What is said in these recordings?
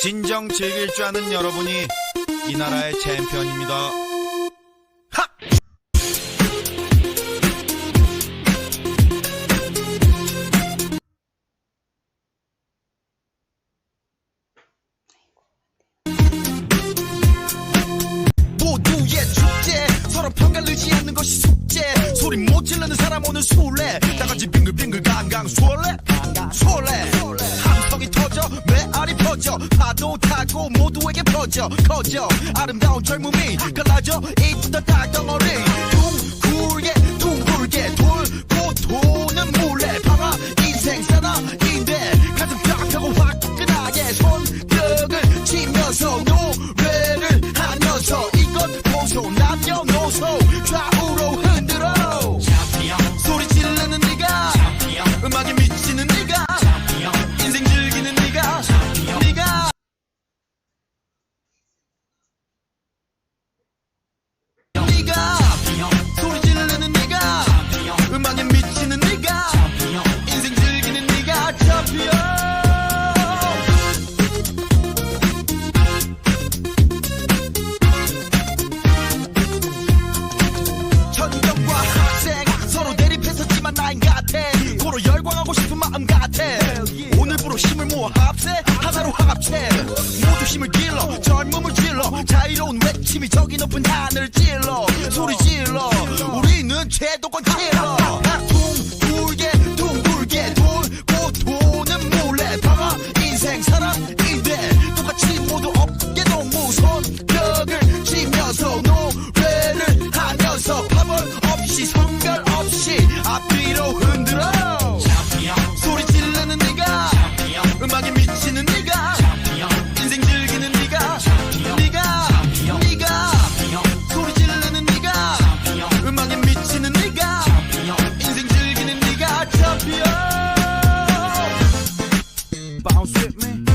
진정 즐길 줄 아는 여러분이 이 나라의 챔피언입니다. 하! 모두의 축제, 서로 평가를 의지 않는 것이 숙제. 소리 못 지르는 사람 오늘 술래. 다같이 빙글빙글 강강 술래. 함성이 터져 메아리 퍼져 파도 타고 모두에게 퍼져 커져 아름다운 젊음이 갈라져 있던 닭덩어리 둥글게 돌고 도는 물레 방아 인생 사나인데 가슴 쫙하고 화끈하게 손뼉을 치면서 노래를 하면서 이것 보소 남녀노소 좌우로 흔들어 소리 지르는 네가 음악에 미치는 네가 인생 즐기는 네가 소리 지르는 네가 음악에 미치는 네가 인생 즐기는 네가 챔피언. 천경과 학생 서로 대립했었지만 나인 같아 고로 열광하고 싶은 마음 같아 오늘부로 힘을 모아 합세 하나로 합체 모두 힘을 길러 젊음을 질러 자유로운 외침이 저기 높은 하늘 찔러 소리 질러 우리는 최도권 찔러 둥글게 돌고 도는 물레 방아 인생 사람인데 똑같이 모두 어깨 동무 손뼉을 치면서 노래를 하면서 파벌 없이 성별 없이 앞뒤로 흔들어 소리 지르는 네가 음악에 미치는 네가 인생 즐기는 네가 소리 지르는 네가 음악에 미치는 네가 인생 즐기는 네가 챔피언. Bounce with me,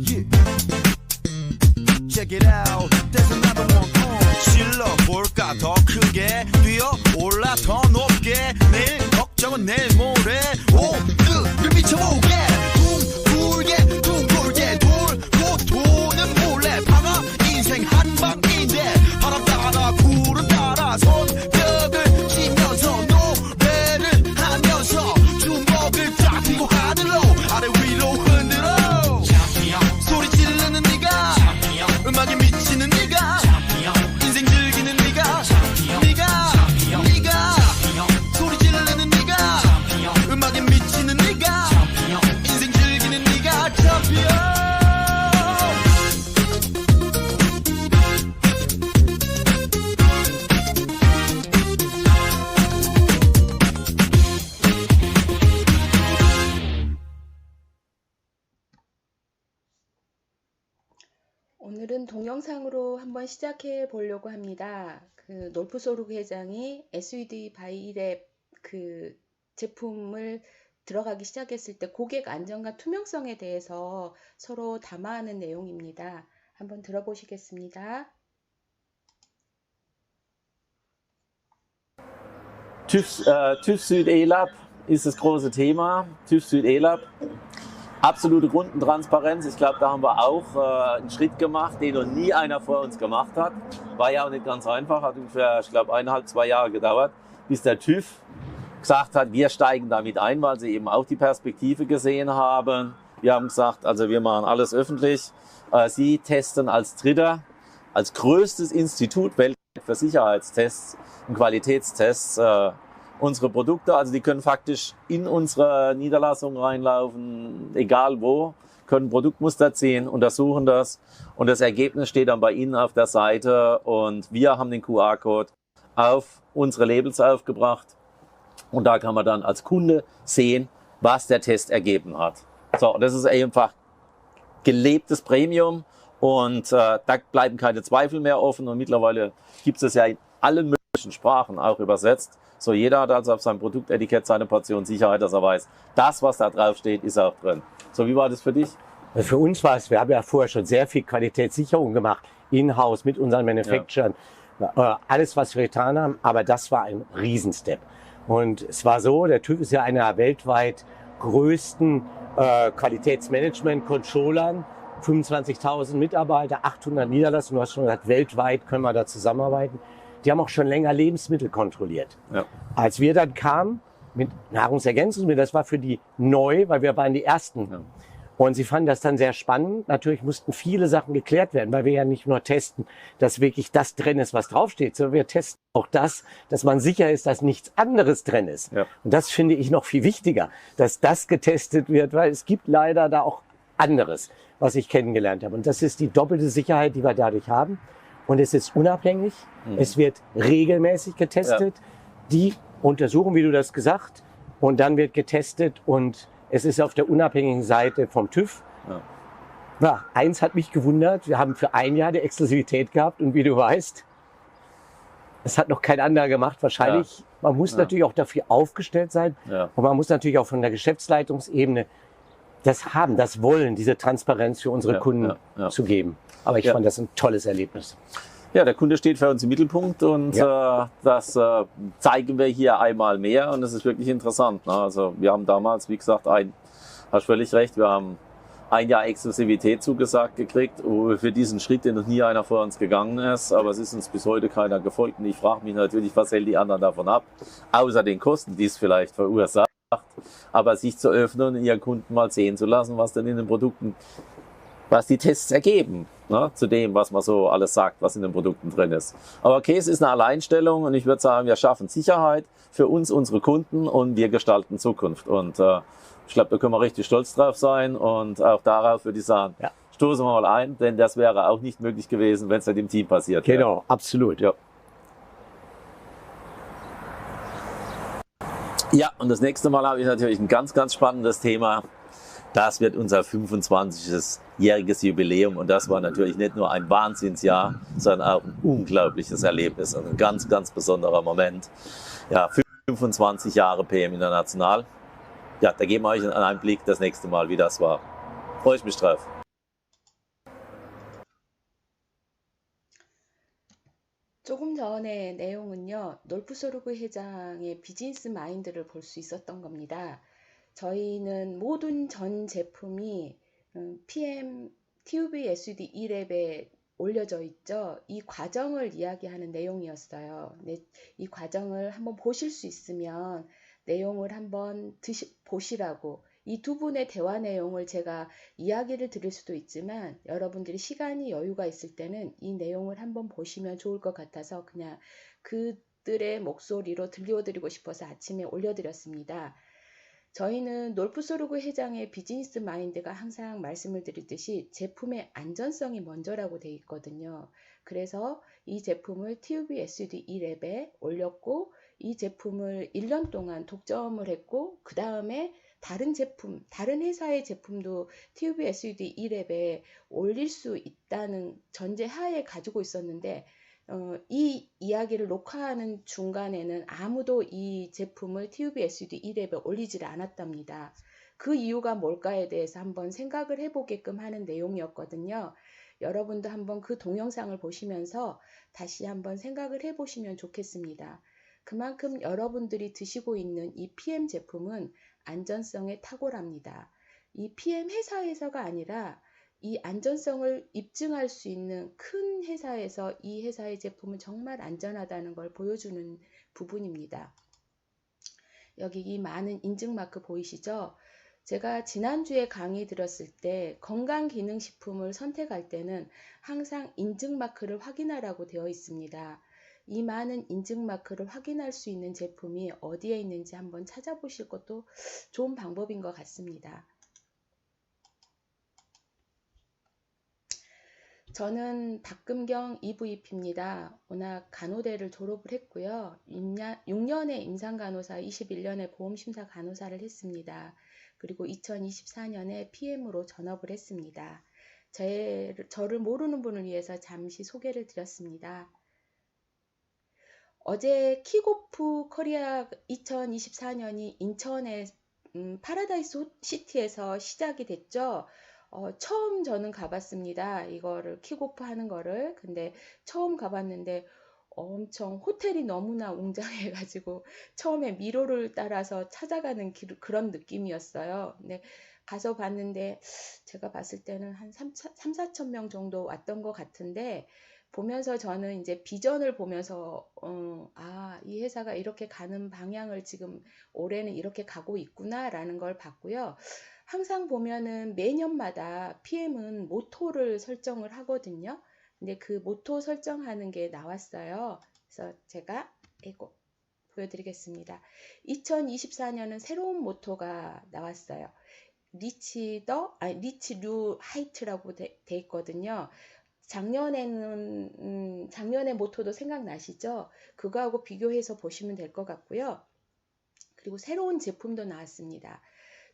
yeah. Check it out. There's another one. 질러볼까 더 크게 뛰어올라 더 높게 내일 걱정은 내일 모레 오늘을 미쳐보게 둥글게 돌고 도는 몰래 방아 인생 한방인데 바람 따라 구름 따라 손뼉을 치면서 노래를 하면서 주먹을 쫙 펴고 하늘로 아래 위로 흔들어 소리 지르는 네가 음악에 미치는 네가 인생 즐기는 네가 소리 지르는 네가 음악에 미치는 네가 인생 즐기는 네가 챔피언. 오늘은 동영상으로 한번 시작해 보려고 합니다. 놀프소르 회장이 SUD 바이랩 제품을 들어가기 시작했을 때 고객 안전과 투명성에 대해서 서로 담화하는 내용입니다. 한번 들어보시겠습니다. TÜV Süd E-Lab ist das große Thema. TÜV Süd E-Lab, absolute Kundentransparenz. Ich glaube, da haben wir auch einen Schritt gemacht, den noch nie einer vor uns gemacht hat. War ja auch nicht ganz einfach, hat ungefähr, ich glaube, 1,5, 2 Jahre gedauert, bis der TÜV gesagt hat, wir steigen damit ein, weil sie eben auch die Perspektive gesehen haben. Wir haben gesagt, also wir machen alles öffentlich. Sie testen als Dritter, als größtes Institut weltweit für Sicherheitstests und Qualitätstests unsere Produkte. Also die können faktisch in unsere Niederlassung reinlaufen, egal wo, können Produktmuster ziehen, untersuchen das und das Ergebnis steht dann bei Ihnen auf der Seite und wir haben den QR-Code auf unsere Labels aufgebracht und da kann man dann als Kunde sehen, was der Test ergeben hat. So, das ist einfach gelebtes Premium und da bleiben keine Zweifel mehr offen und mittlerweile gibt es ja in allen möglichen Sprachen auch übersetzt. So, jeder hat also auf seinem Produktetikett seine Portion Sicherheit, dass er weiß, das, was da drauf steht, ist auch drin. So, wie war das für dich? Für uns war es, wir haben ja vorher schon sehr viel Qualitätssicherung gemacht, in-house mit unseren Manufacturern, alles, was wir getan haben, aber das war ein Riesenstep. Und es war so, der TÜV ist ja einer weltweit größten Qualitätsmanagement-Controllern, 25.000 Mitarbeiter, 800 Niederlassungen, du hast schon gesagt, weltweit können wir da zusammenarbeiten. Die haben auch schon länger Lebensmittel kontrolliert. Ja. Als wir dann kamen mit Nahrungsergänzungsmitteln, das war für die neu, weil wir waren die Ersten. Ja. Und sie fanden das dann sehr spannend. Natürlich mussten viele Sachen geklärt werden, weil wir ja nicht nur testen, dass wirklich das drin ist, was draufsteht, sondern wir testen auch das, dass man sicher ist, dass nichts anderes drin ist. Ja. Und das finde ich noch viel wichtiger, dass das getestet wird, weil es gibt leider da auch anderes, was ich kennengelernt habe. Und das ist die doppelte Sicherheit, die wir dadurch haben. Und es ist unabhängig. Es wird regelmäßig getestet. Die untersuchen, wie du das gesagt, und dann wird getestet und es ist auf der unabhängigen Seite vom TÜV. Ja, eins hat mich gewundert, wir haben für ein Jahr die Exklusivität gehabt und wie du weißt, es hat noch kein anderer gemacht. Wahrscheinlich, man muss natürlich auch dafür aufgestellt sein und man muss natürlich auch von der Geschäftsleitungsebene das haben, das wollen, diese Transparenz für unsere Kunden zu geben. Aber ich fand das ein tolles Erlebnis. Ja, der Kunde steht für uns im Mittelpunkt und das zeigen wir hier einmal mehr und das ist wirklich interessant. Ne? Also wir haben damals, wie gesagt, hast völlig recht, wir haben ein Jahr Exklusivität zugesagt gekriegt für diesen Schritt, den noch nie einer vor uns gegangen ist, aber es ist uns bis heute keiner gefolgt und ich frage mich natürlich, was hält die anderen davon ab, außer den Kosten, die es vielleicht verursacht, aber sich zu öffnen und ihren Kunden mal sehen zu lassen, was denn in den Produkten, was die Tests ergeben, ne, zu dem, was man so alles sagt, was in den Produkten drin ist. Aber Käse ist eine Alleinstellung und ich würde sagen, wir schaffen Sicherheit für uns, unsere Kunden und wir gestalten Zukunft. Und ich glaube, da können wir richtig stolz drauf sein und auch darauf würde ich sagen, stoßen wir mal ein, denn das wäre auch nicht möglich gewesen, wenn es nicht im Team passiert wäre. Genau, absolut. Ja. Ja, und das nächste Mal habe ich natürlich ein ganz, ganz spannendes Thema. Das wird unser 25-jähriges Jubiläum und das war natürlich nicht nur ein Wahnsinnsjahr, sondern auch ein unglaubliches Erlebnis und ein ganz, ganz besonderer Moment. Ja, 25 Jahre PM International. Ja, da geben wir euch einen Einblick das nächste Mal, wie das war. Freue ich mich drauf. 조금 전의 내용은요, 놀프소르그 회장의 비즈니스 마인드를 볼 수 있었던 겁니다. 저희는 모든 전 제품이 PM TUV SUD E랩에 올려져 있죠. 이 과정을 이야기하는 내용이었어요. 이 과정을 한번 보실 수 있으면 내용을 한번 보시라고, 이 두 분의 대화 내용을 제가 이야기를 드릴 수도 있지만 여러분들이 시간이 여유가 있을 때는 이 내용을 한번 보시면 좋을 것 같아서 그냥 그들의 목소리로 들려드리고 싶어서 아침에 올려드렸습니다. 저희는 놀프소르그 회장의 비즈니스 마인드가 항상 말씀을 드리듯이 제품의 안전성이 먼저라고 되어 있거든요. 그래서 이 제품을 TUV SUD E랩에 올렸고 이 제품을 1년 동안 독점을 했고 그 다음에 다른 제품, 다른 회사의 제품도 TUV SUD E랩에 올릴 수 있다는 전제하에 가지고 있었는데 이 이야기를 녹화하는 중간에는 아무도 이 제품을 TUV SUD E랩에 올리지를 않았답니다. 그 이유가 뭘까에 대해서 한번 생각을 해보게끔 하는 내용이었거든요. 여러분도 한번 그 동영상을 보시면서 다시 한번 생각을 해보시면 좋겠습니다. 그만큼 여러분들이 드시고 있는 이 PM 제품은 안전성에 탁월합니다. 이 PM 회사에서가 아니라 이 안전성을 입증할 수 있는 큰 회사에서 이 회사의 제품은 정말 안전하다는 걸 보여주는 부분입니다. 여기 이 많은 인증마크 보이시죠? 제가 지난주에 강의 들었을 때 건강기능식품을 선택할 때는 항상 인증마크를 확인하라고 되어 있습니다. 이 많은 인증마크를 확인할 수 있는 제품이 어디에 있는지 한번 찾아보실 것도 좋은 방법인 것 같습니다. 저는 박금경 EVP입니다. 워낙 간호대를 졸업을 했고요. 6년의 임상간호사, 21년의 보험심사 간호사를 했습니다. 그리고 2024년에 PM으로 전업을 했습니다. 저를 모르는 분을 위해서 잠시 소개를 드렸습니다. 어제 킥오프 코리아 2024년이 인천의 파라다이스 시티에서 시작이 됐죠. 처음 저는 가봤습니다. 이거를 킥오프 하는 거를. 근데 처음 가봤는데 엄청 호텔이 너무나 웅장해가지고 처음에 미로를 따라서 찾아가는 그런 느낌이었어요. 근데 가서 봤는데 제가 봤을 때는 한 4천 명 정도 왔던 것 같은데 보면서 저는 이제 비전을 보면서 이 회사가 이렇게 가는 방향을 지금 올해는 이렇게 가고 있구나라는 걸 봤고요. 항상 보면은 매년마다 PM은 모토를 설정을 하거든요. 근데 그 모토 설정하는 게 나왔어요. 그래서 제가 이거 보여드리겠습니다. 2024년은 새로운 모토가 나왔어요. 리치 뉴 하이트라고 돼 있거든요. 작년의 모토도 생각나시죠? 그거하고 비교해서 보시면 될 것 같고요. 그리고 새로운 제품도 나왔습니다.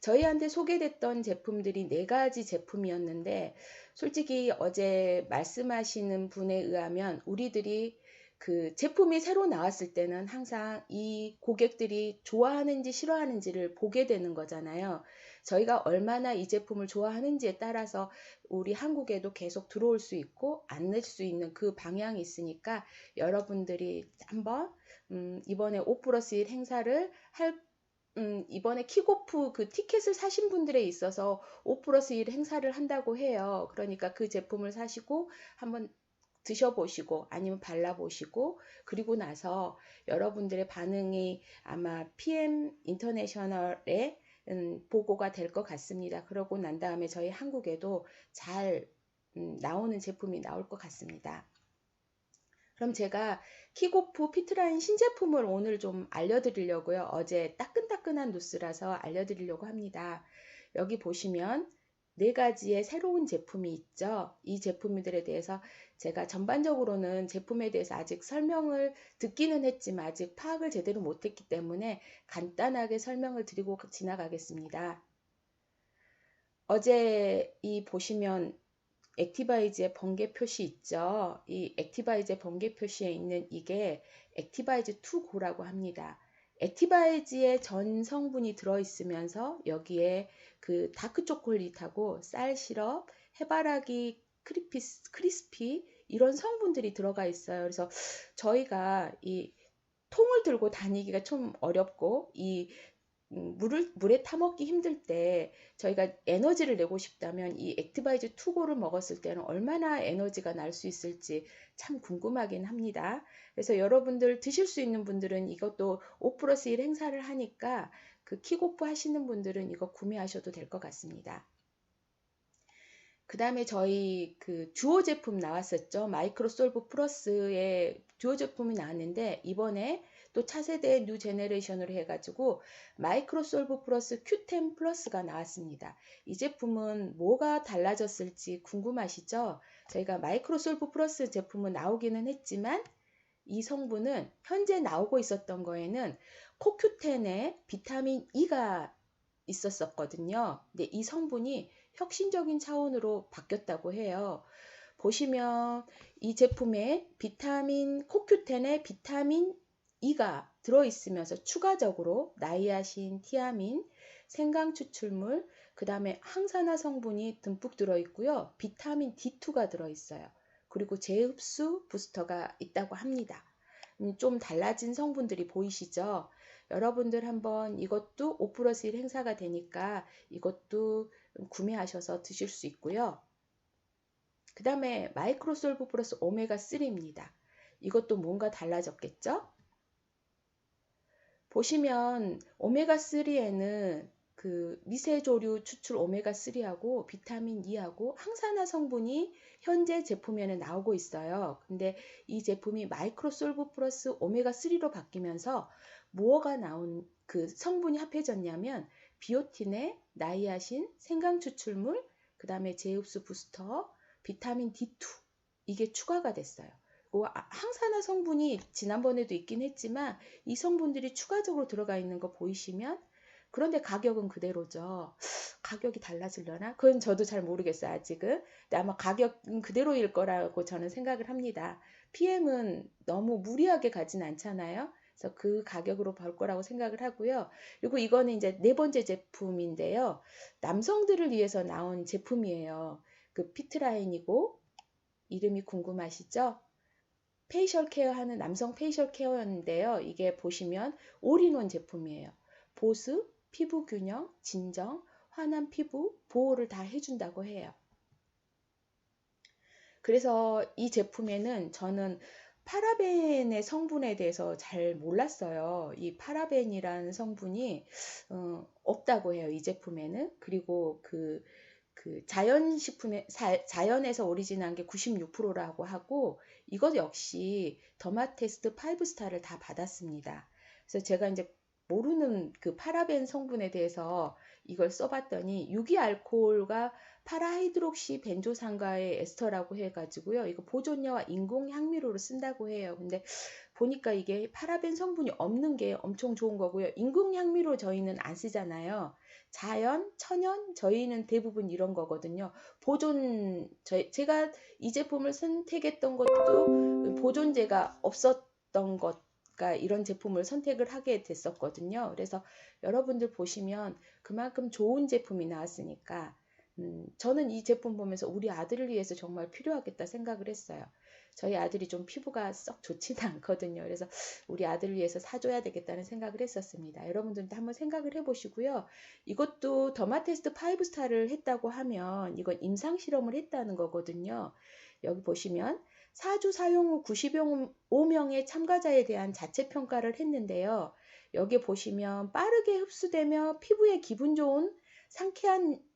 저희한테 소개됐던 제품들이 4가지 제품이었는데 솔직히 어제 말씀하시는 분에 의하면 우리들이 그 제품이 새로 나왔을 때는 항상 이 고객들이 좋아하는지 싫어하는지를 보게 되는 거잖아요. 저희가 얼마나 이 제품을 좋아하는지에 따라서 우리 한국에도 계속 들어올 수 있고 안 낼 수 있는 그 방향이 있으니까 여러분들이 한번 이번에 5+1 행사를 이번에 킥오프 그 티켓을 사신 분들에 있어서 5+1 행사를 한다고 해요. 그러니까 그 제품을 사시고 한번 드셔보시고 아니면 발라보시고 그리고 나서 여러분들의 반응이 아마 PM 인터내셔널에 보고가 될 것 같습니다. 그러고 난 다음에 저희 한국에도 잘 나오는 제품이 나올 것 같습니다. 그럼 제가 킥오프 피트라인 신제품을 오늘 좀 알려드리려고요. 어제 따끈따끈한 뉴스라서 알려드리려고 합니다. 여기 보시면 4가지의 새로운 제품이 있죠. 이 제품들에 대해서 제가 전반적으로는 제품에 대해서 아직 설명을 듣기는 했지만 아직 파악을 제대로 못했기 때문에 간단하게 설명을 드리고 지나가겠습니다. 어제 이 보시면 액티바이즈의 번개 표시 있죠. 이 액티바이즈의 번개 표시에 있는 이게 액티바이즈 2고라고 합니다. 액티바이즈의 전 성분이 들어있으면서 여기에 그 다크 초콜릿하고 쌀 시럽, 해바라기 크리스피 이런 성분들이 들어가 있어요. 그래서 저희가 이 통을 들고 다니기가 좀 어렵고 이 물에 타먹기 힘들 때 저희가 에너지를 내고 싶다면 이 액티바이즈 2고를 먹었을 때는 얼마나 에너지가 날 수 있을지 참 궁금하긴 합니다. 그래서 여러분들 드실 수 있는 분들은 이것도 5+1 행사를 하니까 그 킥오프 하시는 분들은 이거 구매하셔도 될 것 같습니다. 그 다음에 저희 그 듀오 제품 나왔었죠. 마이크로솔브 플러스의 듀오 제품이 나왔는데 이번에 또 차세대 뉴 제너레이션으로 해가지고 마이크로솔브 플러스 Q10 플러스가 나왔습니다. 이 제품은 뭐가 달라졌을지 궁금하시죠? 저희가 마이크로솔브 플러스 제품은 나오기는 했지만 이 성분은 현재 나오고 있었던 거에는 코큐텐에 비타민 E가 있었거든요. 근데 이 성분이 혁신적인 차원으로 바뀌었다고 해요. 보시면 이 제품에 코큐텐에 비타민 E가 들어있으면서 추가적으로 나이아신, 티아민, 생강 추출물, 그 다음에 항산화 성분이 듬뿍 들어있고요. 비타민 D2가 들어있어요. 그리고 재흡수 부스터가 있다고 합니다. 좀 달라진 성분들이 보이시죠? 여러분들 한번 이것도 5+1 행사가 되니까 이것도 구매하셔서 드실 수 있고요. 그 다음에 마이크로솔브 플러스 오메가3입니다. 이것도 뭔가 달라졌겠죠? 보시면 오메가3에는 그 미세조류 추출 오메가3하고 비타민 E하고 항산화 성분이 현재 제품에는 나오고 있어요. 근데 이 제품이 마이크로솔브 플러스 오메가3로 바뀌면서 뭐가 나온 그 성분이 합해졌냐면 비오틴에 나이아신, 생강 추출물, 그 다음에 재흡수 부스터, 비타민 D2 이게 추가가 됐어요. 항산화 성분이 지난번에도 있긴 했지만 이 성분들이 추가적으로 들어가 있는 거 보이시면 그런데 가격은 그대로죠. 가격이 달라지려나? 그건 저도 잘 모르겠어요, 아직은. 근데 아마 가격은 그대로일 거라고 저는 생각을 합니다. PM은 너무 무리하게 가진 않잖아요. 그래서 그 가격으로 벌 거라고 생각을 하고요. 그리고 이거는 이제 4번째 제품인데요. 남성들을 위해서 나온 제품이에요. 그 피트라인이고 이름이 궁금하시죠? 페이셜 케어 하는 남성 페이셜 케어인데요. 이게 보시면 올인원 제품이에요. 보습, 피부 균형, 진정, 환한 피부, 보호를 다 해준다고 해요. 그래서 이 제품에는 저는 파라벤의 성분에 대해서 잘 몰랐어요. 이 파라벤이라는 성분이 없다고 해요. 이 제품에는. 그리고 그 자연에서 오리진한 게 96%라고 하고, 이것 역시 더마테스트 5스타를 다 받았습니다. 그래서 제가 이제 모르는 그 파라벤 성분에 대해서 이걸 써봤더니 유기알코올과 파라하이드록시 벤조산과의 에스터라고 해가지고요. 이거 보존료와 인공 향미료로 쓴다고 해요. 근데 보니까 이게 파라벤 성분이 없는 게 엄청 좋은 거고요. 인공 향미료 저희는 안 쓰잖아요. 자연, 천연, 저희는 대부분 이런 거거든요. 제가 이 제품을 선택했던 것도 보존제가 없었던 것과 이런 제품을 선택을 하게 됐었거든요. 그래서 여러분들 보시면 그만큼 좋은 제품이 나왔으니까 저는 이 제품 보면서 우리 아들을 위해서 정말 필요하겠다 생각을 했어요. 저희 아들이 좀 피부가 썩 좋지는 않거든요. 그래서 우리 아들을 위해서 사줘야 되겠다는 생각을 했었습니다. 여러분들도 한번 생각을 해보시고요. 이것도 더마테스트 5스타를 했다고 하면 이건 임상실험을 했다는 거거든요. 여기 보시면 4주 사용 후 95명의 참가자에 대한 자체평가를 했는데요. 여기 보시면 빠르게 흡수되며 피부에 기분 좋은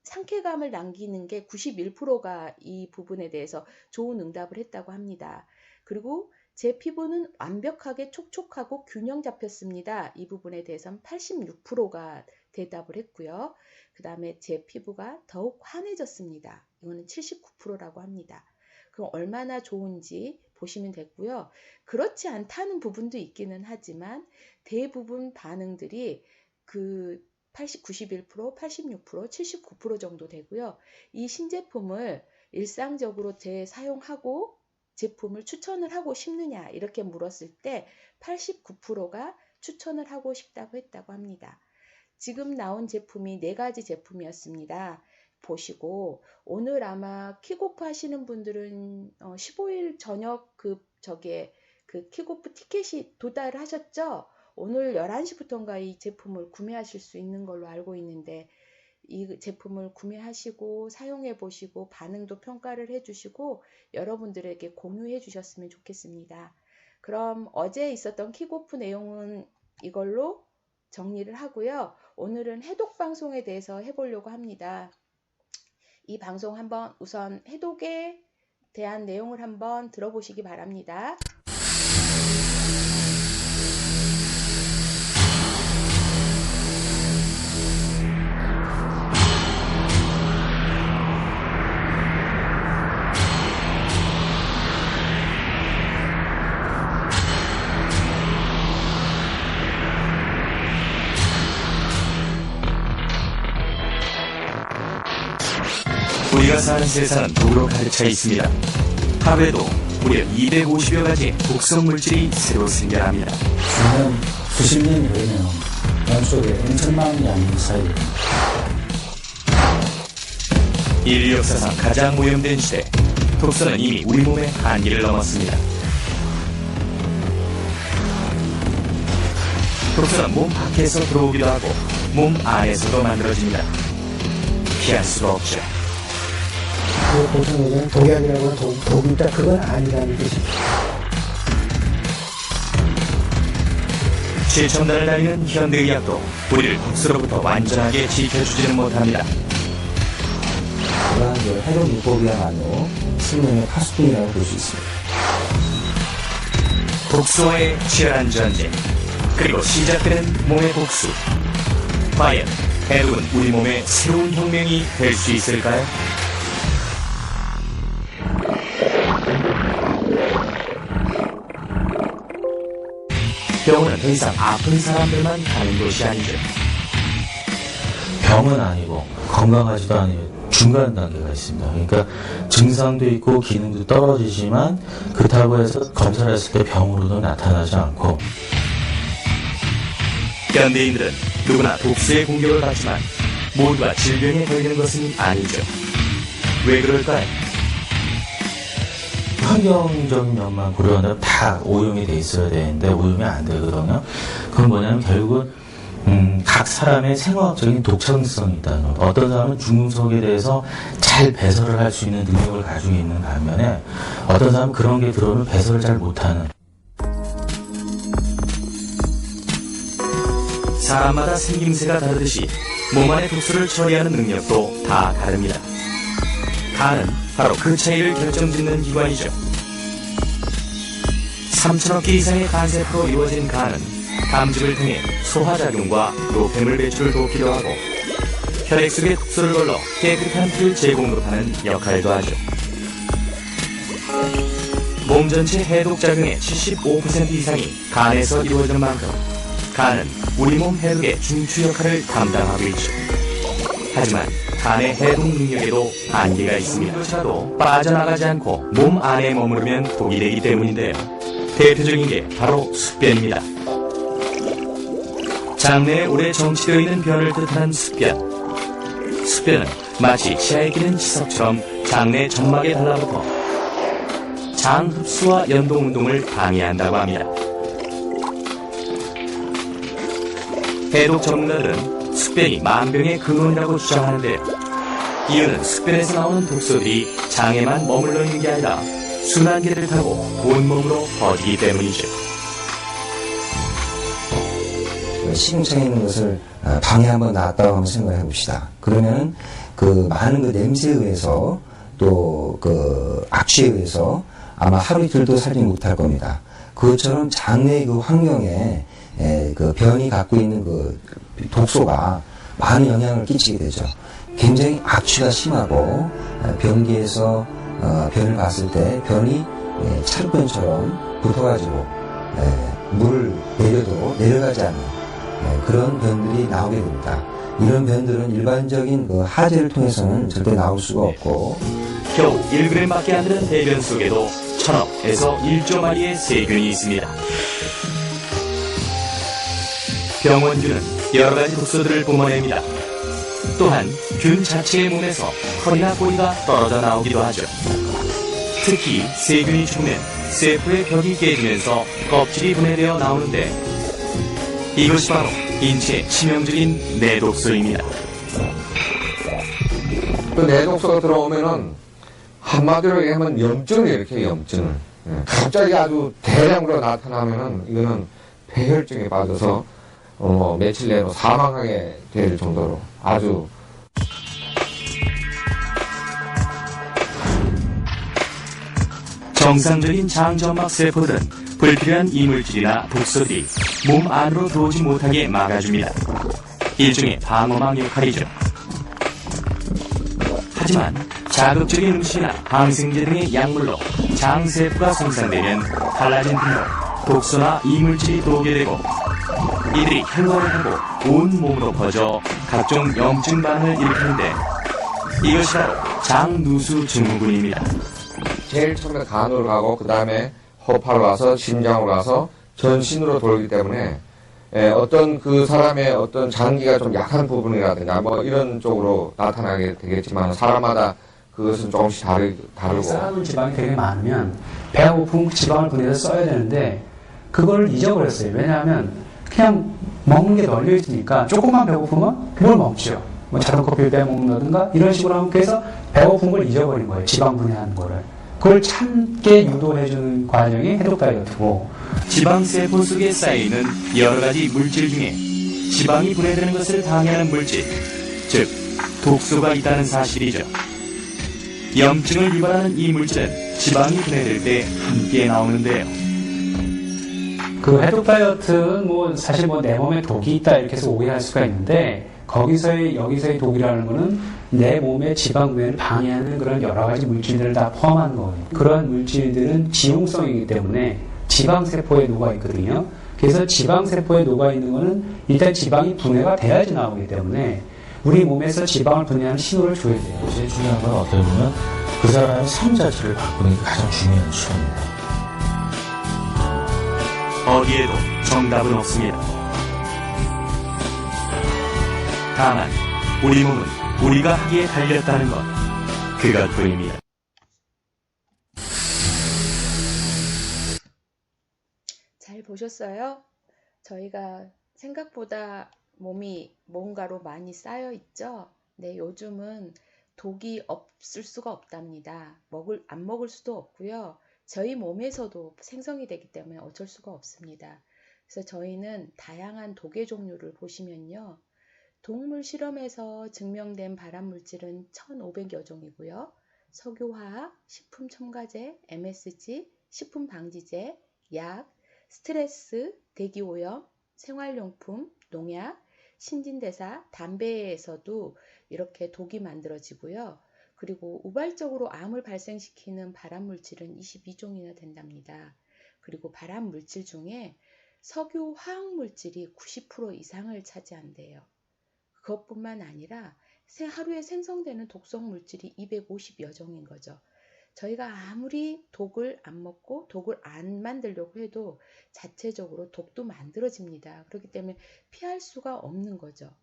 상쾌감을 남기는 게 91%가 이 부분에 대해서 좋은 응답을 했다고 합니다. 그리고 제 피부는 완벽하게 촉촉하고 균형 잡혔습니다. 이 부분에 대해서는 86%가 대답을 했고요. 그 다음에 제 피부가 더욱 환해졌습니다. 이거는 79%라고 합니다. 그럼 얼마나 좋은지 보시면 되고요. 그렇지 않다는 부분도 있기는 하지만 대부분 반응들이 91%, 86%, 79% 정도 되고요. 이 신제품을 일상적으로 재사용하고 제품을 추천을 하고 싶느냐 이렇게 물었을 때 89%가 추천을 하고 싶다고 했다고 합니다. 지금 나온 제품이 4가지 제품이었습니다. 보시고 오늘 아마 킥오프 하시는 분들은 15일 저녁 그 킥오프 티켓이 도달하셨죠? 오늘 11시부터인가 이 제품을 구매하실 수 있는 걸로 알고 있는데 이 제품을 구매하시고 사용해 보시고 반응도 평가를 해 주시고 여러분들에게 공유해 주셨으면 좋겠습니다. 그럼 어제 있었던 킥오프 내용은 이걸로 정리를 하고요. 오늘은 해독 방송에 대해서 해보려고 합니다. 이 방송 한번 우선 해독에 대한 내용을 한번 들어보시기 바랍니다. 우리가 사는 세상은 도로 가득 차 있습니다. 하루에도 무려 250여 가지의 독성 물질이 새로 생겨납니다. 지난 수십 년이 흐르면 몸속에 엄청난 양이 쌓여듭니다. 인류 역사상 가장 오염된 시대, 독소는 이미 우리 몸의 한계를 넘었습니다. 독소는 몸 밖에서 들어오기도 하고 몸 안에서도 만들어집니다. 피할 수가 없죠. 보통 요즘 독약이라고 하는 독이다 그건 아니라는 뜻입니다. 최첨단을 달리는 현대의학도 우리를 독소로부터 완전하게 지켜주지는 못합니다. 그러한 해독 요법이야말로 생명의 파수꾼이라고 볼 수 있습니다. 독소와의 치열한 전쟁, 그리고 시작되는 몸의 복수. 과연 해독은 우리 몸의 새로운 혁명이 될 수 있을까요? 병원은 더 이상 아픈 사람들만 가는 곳이 아니죠. 병은 아니고 건강하지도 않은 중간 단계가 있습니다. 그러니까 증상도 있고 기능도 떨어지지만 그렇다고 해서 검사를 했을 때 병으로도 나타나지 않고. 현대인들은 누구나 독소의 공격을 받지만 모두가 질병에 걸리는 것은 아니죠. 왜 그럴까요? 환경적인 면만 고려한다면 다 오염이 돼 있어야 되는데 오염이 안 되거든요. 그건 뭐냐면 결국은 각 사람의 생화학적인 독창성이 있다는 겁니다. 어떤 사람은 중금속에 대해서 잘 배설을 할 수 있는 능력을 가지고 있는 반면에 어떤 사람은 그런 게 들어오면 배설을 잘 못하는. 사람마다 생김새가 다르듯이 몸 안의 독소를 처리하는 능력도 다 다릅니다. 간은 바로 그 차이를 결정짓는 기관이죠. 3,000억 개 이상의 간세포로 이루어진 간은 담즙을 통해 소화작용과 노폐물 배출을 돕기도 하고 혈액 속에 독소를 걸러 깨끗한 피를 제공으로 하는 역할도 하죠. 몸 전체 해독작용의 75% 이상이 간에서 이루어지는 만큼 간은 우리 몸 해독의 중추 역할을 담당하고 있죠. 하지만 간의 해독 능력에도 한계가 있습니다. 그렇지라도 빠져나가지 않고 몸 안에 머무르면 독이 되기 때문인데요. 대표적인 게 바로 숫변입니다. 장내에 오래 정치되어 있는 변을 뜻하는 숫변. 숫변은 마치 치아에 끼는 치석처럼 장내 점막에 달라붙어 장 흡수와 연동 운동을 방해한다고 합니다. 해독 전문가들은 숫변이 만병의 근원이라고 주장하는데요. 이유는 숫변에서 나오는 독소들이 장에만 머물러 있는 게 아니라 순환계를 타고 온몸으로 퍼지기 때문이죠. 식용창에 있는 것을 방에 한번 놨다고 한번 생각해 봅시다. 그러면 그 많은 그 냄새에 의해서 또 그 악취에 의해서 아마 하루 이틀도 살지 못할 겁니다. 그것처럼 장내의 그 환경에 그 변이 갖고 있는 그 독소가 많은 영향을 끼치게 되죠. 굉장히 악취가 심하고 변기에서 변을 봤을 때 변이 찰변처럼 붙어가지고 물을 내려도 내려가지 않는 그런 변들이 나오게 됩니다. 이런 변들은 일반적인 그 하제를 통해서는 절대 나올 수가 없고 겨우 1g밖에 안 되는 대변 속에도 1000억에서 1조 마리의 세균이 있습니다. 병원균은 여러 가지 독소들을 뿜어냅니다. 또한 균 자체의 몸에서 털이나 꼬리가 떨어져 나오기도 하죠. 특히 세균이 죽으면 세포의 벽이 깨지면서 껍질이 분해되어 나오는데 이것이 바로 인체에 치명적인 내독소입니다. 그 내독소가 들어오면은 한마디로 얘기하면 염증을 일으켜요, 염증을. 갑자기 아주 대량으로 나타나면은 이거는 폐혈증에 빠져서 며칠 내로 사망하게 될 정도로 아주 정상적인 장점막 세포들은 불필요한 이물질이나 독소들이 몸 안으로 들어오지 못하게 막아줍니다. 일종의 방어막 역할이죠. 하지만 자극적인 음식이나 항생제 등의 약물로 장세포가 손상되면 갈라진 틈으로 독소나 이물질이 들어오게 되고 이들이 혈관을 타고 온 몸으로 퍼져 각종 염증 반응을 일으키는데 이것이 바로 장누수 증후군입니다. 제일 처음에 간으로 가고 그 다음에 허파로 가서 심장으로 가서 전신으로 돌기 때문에 어떤 그 사람의 어떤 장기가 좀 약한 부분이라든가 뭐 이런 쪽으로 나타나게 되겠지만 사람마다 그것은 조금씩 다르고 쌓아둔 지방이 되게 많으면 배가 고프면 지방을 분해해서 써야 되는데 그걸 잊어버렸어요. 왜냐하면 그냥 먹는 게 널려 있으니까 조금만 배고프면 뭘 먹죠. 뭐 작은 커피를 빼먹는다든가 이런 식으로 하면 그래서 배고픈 걸 잊어버린 거예요. 지방 분해하는 거를. 그걸 참게 유도해주는 과정이 해독 다이어트고 지방세포 속에 쌓여있는 여러 가지 물질 중에 지방이 분해되는 것을 방해하는 물질, 즉 독소가 있다는 사실이죠. 염증을 유발하는 이 물질은 지방이 분해될 때 함께 나오는데요. 그 해독 다이어트는 뭐 사실 뭐 내 몸에 독이 있다 이렇게 해서 오해할 수가 있는데 여기서의 독이라는 거는 내 몸의 지방 분해를 방해하는 그런 여러 가지 물질들을 다 포함한 거예요. 그러한 물질들은 지용성이기 때문에 지방세포에 녹아있거든요. 그래서 지방세포에 녹아있는 거는 일단 지방이 분해가 돼야지 나오기 때문에 우리 몸에서 지방을 분해하는 신호를 줘야 돼요. 제일 중요한 건 어떻게 보면 그 사람의 삶 자체를 바꾸는 게 가장 중요한 시간입니다. 어디에도 정답은 없습니다. 다만 우리 몸은 우리가 하기에 달렸다는 것 그것뿐입니다. 잘 보셨어요? 저희가 생각보다 몸이 뭔가로 많이 쌓여 있죠? 네, 요즘은 독이 없을 수가 없답니다. 안 먹을 수도 없고요. 저희 몸에서도 생성이 되기 때문에 어쩔 수가 없습니다. 그래서 저희는 다양한 독의 종류를 보시면요. 동물 실험에서 증명된 발암물질은 1,500여 종이고요. 석유화학, 식품 첨가제, MSG, 식품 방지제, 약, 스트레스, 대기오염, 생활용품, 농약, 신진대사, 담배에서도 이렇게 독이 만들어지고요. 그리고 우발적으로 암을 발생시키는 발암물질은 22종이나 된답니다. 그리고 발암물질 중에 석유 화학물질이 90% 이상을 차지한대요. 그것뿐만 아니라 하루에 생성되는 독성 물질이 250여 종인 거죠. 저희가 아무리 독을 안 먹고 독을 안 만들려고 해도 자체적으로 독도 만들어집니다. 그렇기 때문에 피할 수가 없는 거죠.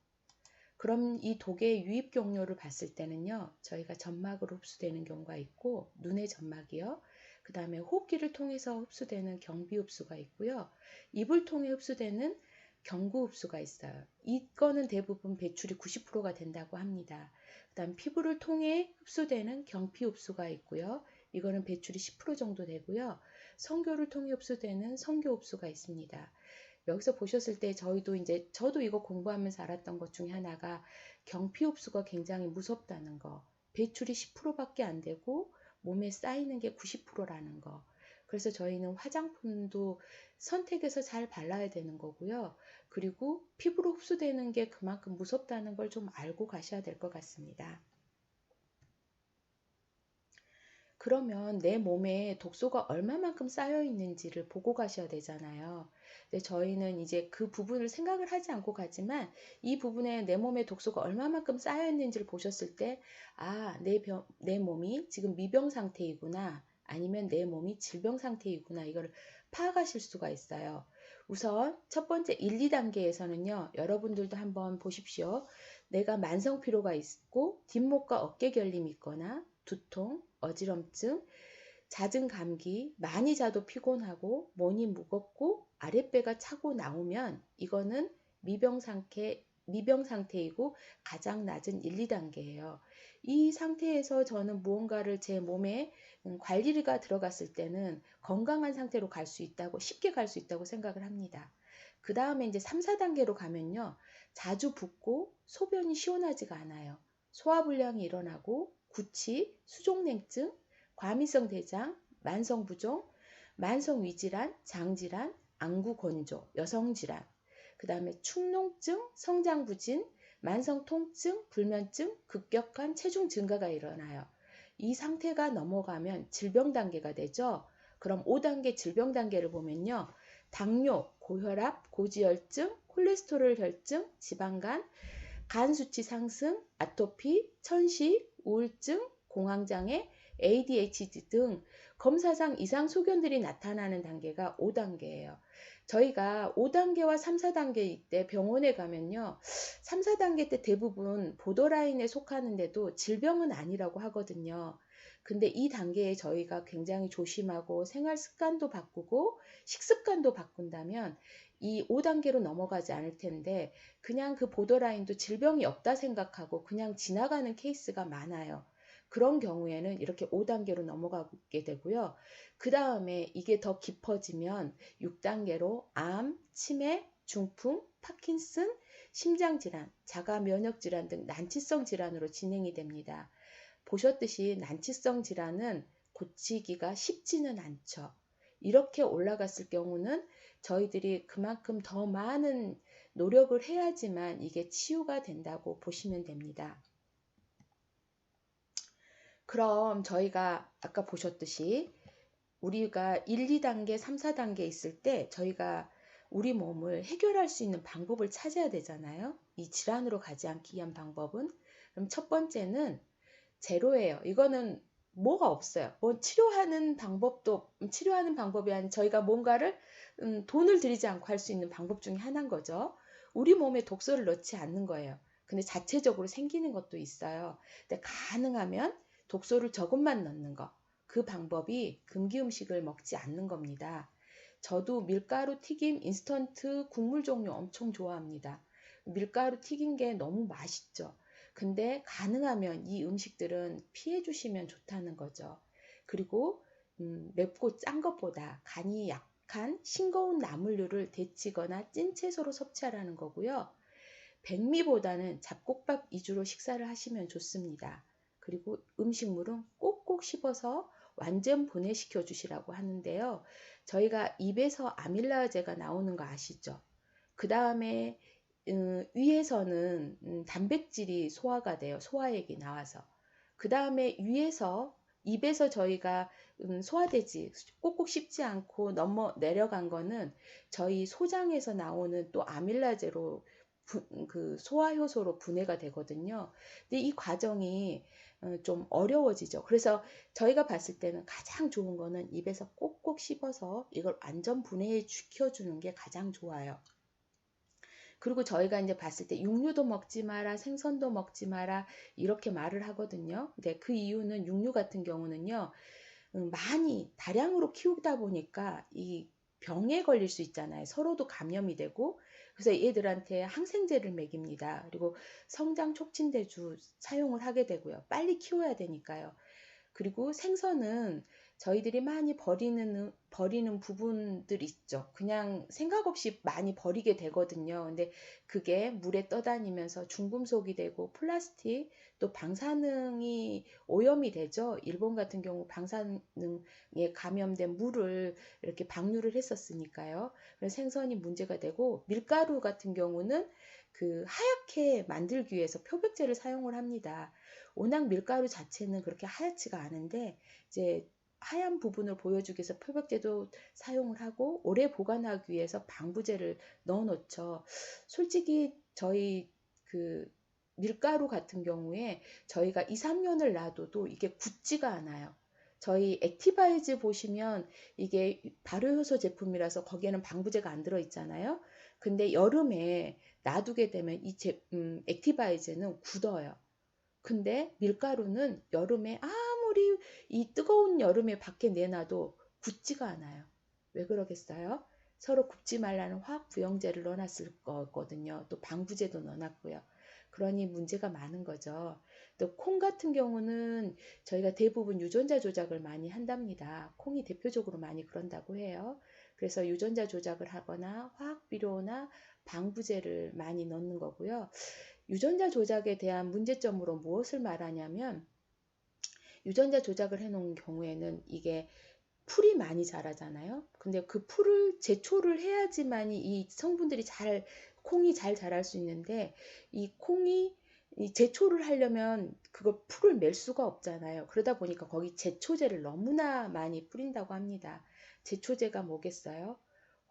그럼 이 독의 유입 경로를 봤을 때는요, 저희가 점막으로 흡수되는 경우가 있고, 눈의 점막이요. 그 다음에 호흡기를 통해서 흡수되는 경비 흡수가 있고요. 입을 통해 흡수되는 경구 흡수가 있어요. 이거는 대부분 배출이 90%가 된다고 합니다. 그 다음 피부를 통해 흡수되는 경피 흡수가 있고요. 이거는 배출이 10% 정도 되고요. 성교를 통해 흡수되는 성교 흡수가 있습니다. 여기서 보셨을 때 저도 이거 공부하면서 알았던 것 중에 하나가 경피 흡수가 굉장히 무섭다는 거. 배출이 10%밖에 안 되고 몸에 쌓이는 게 90%라는 거. 그래서 저희는 화장품도 선택해서 잘 발라야 되는 거고요. 그리고 피부로 흡수되는 게 그만큼 무섭다는 걸 좀 알고 가셔야 될 것 같습니다. 그러면 내 몸에 독소가 얼마만큼 쌓여 있는지를 보고 가셔야 되잖아요. 근데 저희는 이제 그 부분을 생각을 하지 않고 가지만 이 부분에 내 몸에 독소가 얼마만큼 쌓여 있는지를 보셨을 때, 아, 내 몸이 지금 미병 상태이구나. 아니면 내 몸이 질병 상태이구나. 이걸 파악하실 수가 있어요. 우선 첫 번째 1, 2단계에서는요. 여러분들도 한번 보십시오. 내가 만성 피로가 있고 뒷목과 어깨 결림이 있거나 두통, 어지럼증, 잦은 감기, 많이 자도 피곤하고 몸이 무겁고 아랫배가 차고 나오면 이거는 미병 상태이고 가장 낮은 1, 2단계예요. 이 상태에서 저는 무언가를 제 몸에 관리가 들어갔을 때는 건강한 상태로 쉽게 갈 수 있다고 생각을 합니다. 그 다음에 이제 3, 4단계로 가면요. 자주 붓고 소변이 시원하지가 않아요. 소화불량이 일어나고 구취, 수족냉증, 과민성 대장, 만성부종, 만성위질환, 장질환, 안구건조, 여성질환, 그 다음에 축농증, 성장부진, 만성통증, 불면증, 급격한 체중 증가가 일어나요. 이 상태가 넘어가면 질병 단계가 되죠. 그럼 5단계 질병 단계를 보면요. 당뇨, 고혈압, 고지혈증, 콜레스테롤 혈증, 지방간, 간 수치 상승, 아토피, 천식, 우울증, 공황장애, ADHD 등 검사상 이상 소견들이 나타나는 단계가 5단계예요. 저희가 5단계와 3, 4단계 때 병원에 가면요. 3, 4단계 때 대부분 보더라인에 속하는데도 질병은 아니라고 하거든요. 근데 이 단계에 저희가 굉장히 조심하고 생활 습관도 바꾸고 식습관도 바꾼다면 이 5단계로 넘어가지 않을 텐데 그냥 그 보더라인도 질병이 없다 생각하고 그냥 지나가는 케이스가 많아요. 그런 경우에는 이렇게 5단계로 넘어가게 되고요. 그 다음에 이게 더 깊어지면 6단계로 암, 치매, 중풍, 파킨슨, 심장질환, 자가면역질환 등 난치성 질환으로 진행이 됩니다. 보셨듯이 난치성 질환은 고치기가 쉽지는 않죠. 이렇게 올라갔을 경우는 저희들이 그만큼 더 많은 노력을 해야지만 이게 치유가 된다고 보시면 됩니다. 그럼 저희가 아까 보셨듯이 우리가 1, 2단계, 3, 4단계 있을 때 저희가 우리 몸을 해결할 수 있는 방법을 찾아야 되잖아요. 이 질환으로 가지 않기 위한 방법은. 그럼 첫 번째는 제로예요. 이거는 뭐가 없어요. 뭐 치료하는 방법이 아닌 저희가 뭔가를 돈을 들이지 않고 할 수 있는 방법 중에 하나인 거죠. 우리 몸에 독소를 넣지 않는 거예요. 근데 자체적으로 생기는 것도 있어요. 근데 가능하면 독소를 조금만 넣는 거. 그 방법이 금기 음식을 먹지 않는 겁니다. 저도 밀가루 튀김 인스턴트 국물 종류 엄청 좋아합니다. 밀가루 튀긴 게 너무 맛있죠. 근데 가능하면 이 음식들은 피해 주시면 좋다는 거죠. 그리고 맵고 짠 것보다 간이 약한 싱거운 나물류를 데치거나 찐 채소로 섭취하라는 거고요. 백미보다는 잡곡밥 위주로 식사를 하시면 좋습니다. 그리고 음식물은 꼭꼭 씹어서 완전 분해시켜 주시라고 하는데요. 저희가 입에서 아밀라제가 나오는 거 아시죠? 그 다음에 위에서는 단백질이 소화가 돼요. 소화액이 나와서. 그 다음에 위에서 입에서 저희가 소화되지 꼭꼭 씹지 않고 넘어 내려간 거는 저희 소장에서 나오는 또 아밀라제로 그 소화효소로 분해가 되거든요. 근데 이 과정이 좀 어려워지죠. 그래서 저희가 봤을 때는 가장 좋은 거는 입에서 꼭꼭 씹어서 이걸 완전 분해시켜 주는 게 가장 좋아요. 그리고 저희가 이제 봤을 때 육류도 먹지 마라, 생선도 먹지 마라 이렇게 말을 하거든요. 근데 그 이유는 육류 같은 경우는요, 많이 다량으로 키우다 보니까 이 병에 걸릴 수 있잖아요. 서로도 감염이 되고. 그래서 얘들한테 항생제를 먹입니다. 그리고 성장 촉진제주 사용을 하게 되고요. 빨리 키워야 되니까요. 그리고 생선은 저희들이 많이 버리는 부분들 있죠. 그냥 생각 없이 많이 버리게 되거든요. 근데 그게 물에 떠다니면서 중금속이 되고 플라스틱 또 방사능이 오염이 되죠. 일본 같은 경우 방사능에 감염된 물을 이렇게 방류를 했었으니까요. 그래서 생선이 문제가 되고 밀가루 같은 경우는 그 하얗게 만들기 위해서 표백제를 사용을 합니다. 워낙 밀가루 자체는 그렇게 하얗지가 않은데 이제 하얀 부분을 보여주기 위해서 표백제도 사용을 하고 오래 보관하기 위해서 방부제를 넣어 놓죠. 솔직히 저희 그 밀가루 같은 경우에 저희가 2, 3년을 놔둬도 이게 굳지가 않아요. 저희 액티바이즈 보시면 이게 발효효소 제품이라서 거기에는 방부제가 안 들어 있잖아요. 근데 여름에 놔두게 되면 이 액티바이즈는 굳어요. 근데 밀가루는 여름에 아무리 이 뜨거운 여름에 밖에 내놔도 굳지가 않아요. 왜 그러겠어요? 서로 굽지 말라는 화학 부영제를 넣어놨을 거거든요. 또 방부제도 넣어놨고요. 그러니 문제가 많은 거죠. 또 콩 같은 경우는 저희가 대부분 유전자 조작을 많이 한답니다. 콩이 대표적으로 많이 그런다고 해요. 그래서 유전자 조작을 하거나 화학 비료나 방부제를 많이 넣는 거고요. 유전자 조작에 대한 문제점으로 무엇을 말하냐면 유전자 조작을 해놓은 경우에는 이게 풀이 많이 자라잖아요. 근데 그 풀을 제초를 해야지만이 이 성분들이 콩이 잘 자랄 수 있는데 이 콩이 이 제초를 하려면 그걸 풀을 맬 수가 없잖아요. 그러다 보니까 거기 제초제를 너무나 많이 뿌린다고 합니다. 제초제가 뭐겠어요?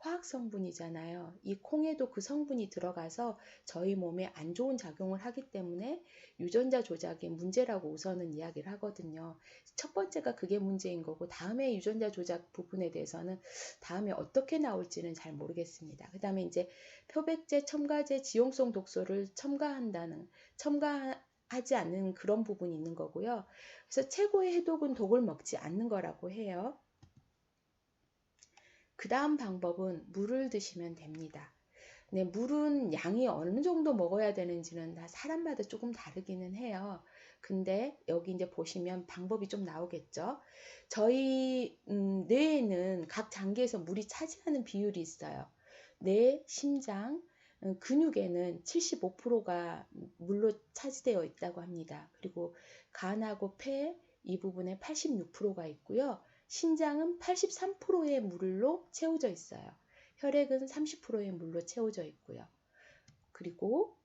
화학 성분이잖아요. 이 콩에도 그 성분이 들어가서 저희 몸에 안 좋은 작용을 하기 때문에 유전자 조작의 문제라고 우선은 이야기를 하거든요. 첫 번째가 그게 문제인 거고 다음에 유전자 조작 부분에 대해서는 다음에 어떻게 나올지는 잘 모르겠습니다. 그 다음에 이제 표백제, 첨가제, 지용성 독소를 첨가하지 않는 그런 부분이 있는 거고요. 그래서 최고의 해독은 독을 먹지 않는 거라고 해요. 그 다음 방법은 물을 드시면 됩니다. 네, 물은 양이 어느 정도 먹어야 되는지는 다 사람마다 조금 다르기는 해요. 근데 여기 이제 보시면 방법이 좀 나오겠죠. 저희 뇌에는 각 장기에서 물이 차지하는 비율이 있어요. 뇌, 심장, 근육에는 75%가 물로 차지되어 있다고 합니다. 그리고 간하고 폐 이 부분에 86%가 있고요. 신장은 83%의 물로 채워져 있어요. 혈액은 30%의 물로 채워져 있고요. 그리고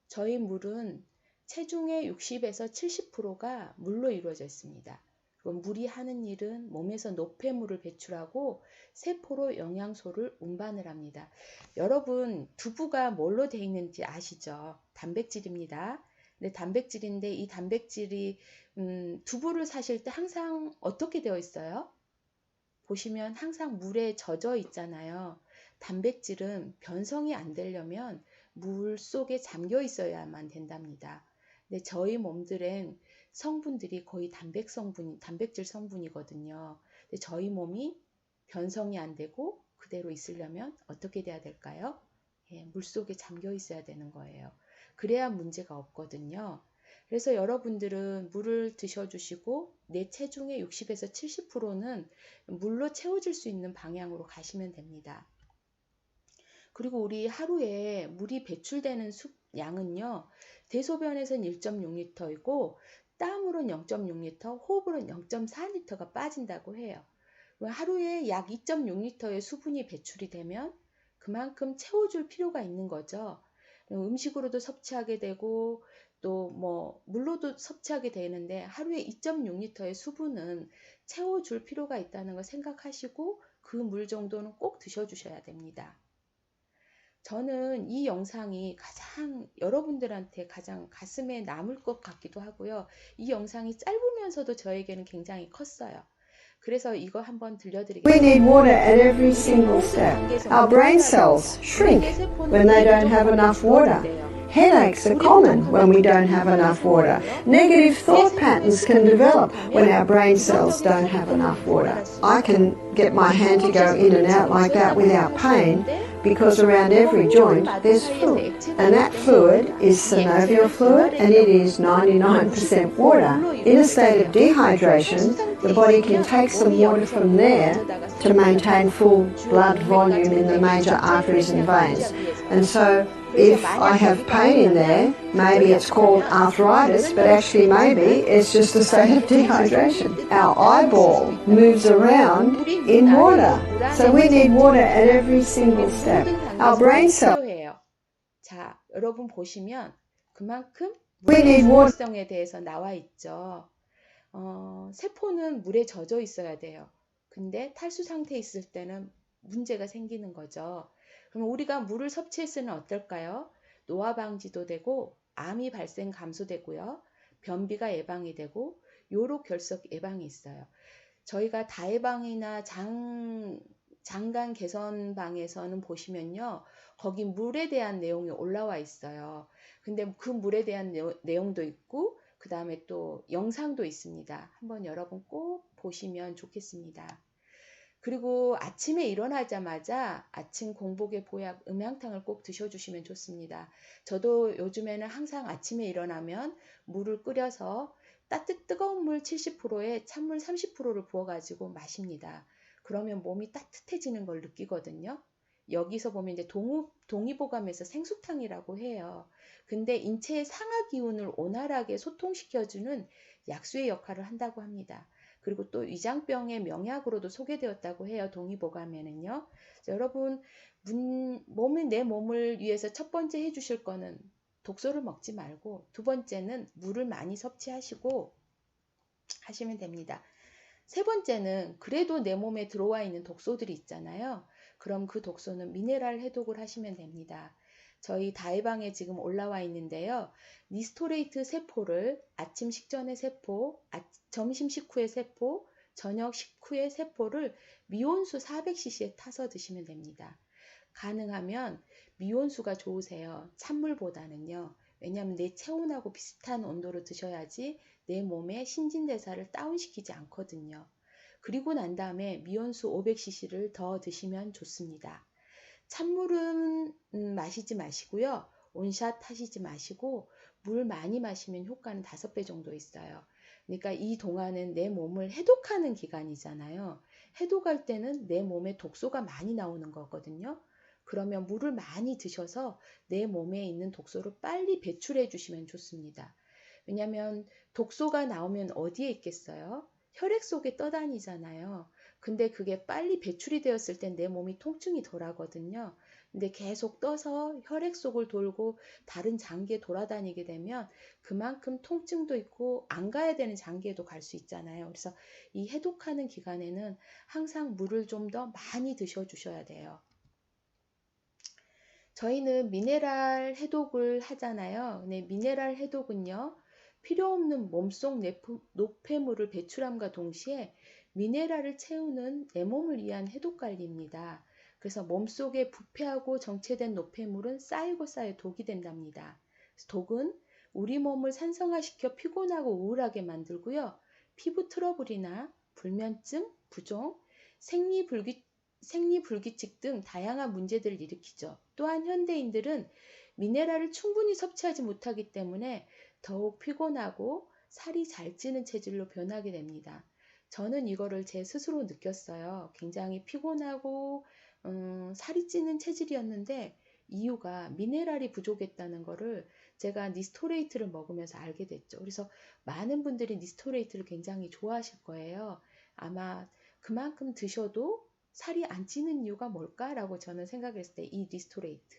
저희 물은 체중의 60에서 70%가 물로 이루어져 있습니다. 그럼 물이 하는 일은 몸에서 노폐물을 배출하고 세포로 영양소를 운반을 합니다. 여러분 두부가 뭘로 되어 있는지 아시죠? 단백질입니다. 근데 단백질인데 이 단백질이 두부를 사실 때 항상 어떻게 되어 있어요? 보시면 항상 물에 젖어 있잖아요. 단백질은 변성이 안 되려면 물 속에 잠겨 있어야만 된답니다. 근데 저희 몸들은 성분들이 거의 단백질 성분이거든요. 근데 저희 몸이 변성이 안 되고 그대로 있으려면 어떻게 돼야 될까요? 예, 물속에 잠겨 있어야 되는 거예요. 그래야 문제가 없거든요. 그래서 여러분들은 물을 드셔주시고 내 체중의 60에서 70%는 물로 채워질 수 있는 방향으로 가시면 됩니다. 그리고 우리 하루에 물이 배출되는 양은요. 대소변에서는 1.6리터이고 땀으로는 0.6리터, 호흡으로는 0.4리터가 빠진다고 해요. 하루에 약 2.6리터의 수분이 배출이 되면 그만큼 채워줄 필요가 있는 거죠. 음식으로도 섭취하게 되고 또 뭐 물로도 섭취하게 되는데 하루에 2.6리터의 수분은 채워줄 필요가 있다는 걸 생각하시고 그 물 정도는 꼭 드셔주셔야 됩니다. 저는 이 영상이 가장 여러분들한테 가장 가슴에 남을 것 같기도 하고요. 이 영상이 짧으면서도 저에게는 굉장히 컸어요. 그래서 이거 한번 들려드리겠습니다. We need water at every single step. Our brain cells shrink when they don't have enough water. Headaches are common when we don't have enough water. Negative thought patterns can develop when our brain cells don't have enough water. I can get my hand to go in and out like that without pain because around every joint there's fluid. And that fluid is synovial fluid and it is 99% water. In a state of dehydration, the body can take some water from there to maintain full blood volume in the major arteries and veins. And so if I have pain in there, maybe it's called arthritis, but actually maybe it's just a state of dehydration. Our eyeball moves around in water, so we need water at every single step. Our brain cells. 자, 여러분 보시면 그만큼 We need water. 물성에 대해서 나와 있죠. 세포는 물에 젖어 있어야 돼요. 근데 탈수 상태에 있을 때는 문제가 생기는 거죠. 그럼 우리가 물을 섭취했으면 어떨까요? 노화 방지도 되고 암이 발생 감소되고요. 변비가 예방이 되고 요로 결석 예방이 있어요. 저희가 다예방이나 장간 개선방에서는 보시면요. 거기 물에 대한 내용이 올라와 있어요. 근데 그 물에 대한 내용도 있고 그 다음에 또 영상도 있습니다. 한번 여러분 꼭 보시면 좋겠습니다. 그리고 아침에 일어나자마자 아침 공복에 보약 음양탕을 꼭 드셔주시면 좋습니다. 저도 요즘에는 항상 아침에 일어나면 물을 끓여서 뜨거운 물 70%에 찬물 30%를 부어가지고 마십니다. 그러면 몸이 따뜻해지는 걸 느끼거든요. 여기서 보면 이제 동의보감에서 생수탕이라고 해요. 근데 인체의 상하 기운을 원활하게 소통시켜주는 약수의 역할을 한다고 합니다. 그리고 또 위장병의 명약으로도 소개되었다고 해요. 동의보감에는요. 여러분 내 몸을 위해서 첫 번째 해주실 거는 독소를 먹지 말고 두 번째는 물을 많이 섭취하시고 하시면 됩니다. 세 번째는 그래도 내 몸에 들어와 있는 독소들이 있잖아요. 그럼 그 독소는 미네랄 해독을 하시면 됩니다. 저희 다해방에 지금 올라와 있는데요. 니스토레이트 세포를 아침 식전의 세포, 점심 식후의 세포, 저녁 식후의 세포를 미온수 400cc에 타서 드시면 됩니다. 가능하면 미온수가 좋으세요. 찬물보다는요. 왜냐하면 내 체온하고 비슷한 온도로 드셔야지 내 몸의 신진대사를 다운시키지 않거든요. 그리고 난 다음에 미온수 500cc를 더 드시면 좋습니다. 찬물은 마시지 마시고요. 온샷 하시지 마시고 물 많이 마시면 효과는 5배 정도 있어요. 그러니까 이 동안은 내 몸을 해독하는 기간이잖아요. 해독할 때는 내 몸에 독소가 많이 나오는 거거든요. 그러면 물을 많이 드셔서 내 몸에 있는 독소를 빨리 배출해 주시면 좋습니다. 왜냐하면 독소가 나오면 어디에 있겠어요? 혈액 속에 떠다니잖아요. 근데 그게 빨리 배출이 되었을 땐 내 몸이 통증이 덜 하거든요. 근데 계속 떠서 혈액 속을 돌고 다른 장기에 돌아다니게 되면 그만큼 통증도 있고 안 가야 되는 장기에도 갈 수 있잖아요. 그래서 이 해독하는 기간에는 항상 물을 좀 더 많이 드셔주셔야 돼요. 저희는 미네랄 해독을 하잖아요. 근데 미네랄 해독은요. 필요 없는 몸속 노폐물을 배출함과 동시에 미네랄을 채우는 내 몸을 위한 해독관리입니다. 그래서 몸속에 부패하고 정체된 노폐물은 쌓이고 쌓여 독이 된답니다. 독은 우리 몸을 산성화시켜 피곤하고 우울하게 만들고요. 피부 트러블이나 불면증, 부종, 생리불규칙 등 다양한 문제들을 일으키죠. 또한 현대인들은 미네랄을 충분히 섭취하지 못하기 때문에 더욱 피곤하고 살이 잘 찌는 체질로 변하게 됩니다. 저는 이거를 제 스스로 느꼈어요. 굉장히 피곤하고 살이 찌는 체질이었는데 이유가 미네랄이 부족했다는 거를 제가 니스토레이트를 먹으면서 알게 됐죠. 그래서 많은 분들이 니스토레이트를 굉장히 좋아하실 거예요. 아마 그만큼 드셔도 살이 안 찌는 이유가 뭘까라고 저는 생각했을 때 이 니스토레이트.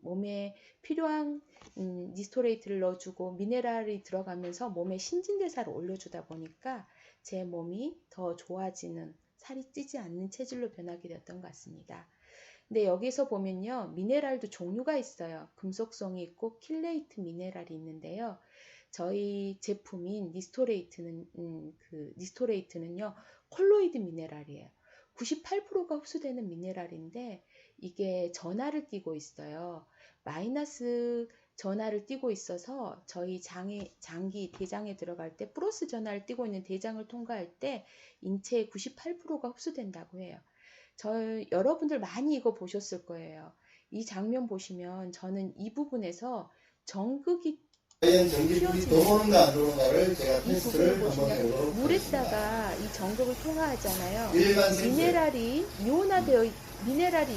몸에 필요한 니스토레이트를 넣어주고 미네랄이 들어가면서 몸의 신진대사를 올려주다 보니까 제 몸이 더 좋아지는, 살이 찌지 않는 체질로 변하게 되었던 것 같습니다. 근데 여기서 보면요, 미네랄도 종류가 있어요. 금속성이 있고 킬레이트 미네랄이 있는데요. 저희 제품인 니스토레이트는요 콜로이드 미네랄이에요. 98%가 흡수되는 미네랄인데 이게 전하를 띠고 있어요. 마이너스 전하를 띠고 있어서 저희 장기, 대장에 들어갈 때 플러스 전하를 띠고 있는 대장을 통과할 때 인체의 98%가 흡수된다고 해요. 여러분들 많이 이거 보셨을 거예요. 이 장면 보시면 저는 이 부분에서 정극이 과연 전기줄이 들어오는가 안 들어오는가를 제가 테스트를 한번 해보도록 물에다가 이 정극을 통과하잖아요. 일반 미네랄이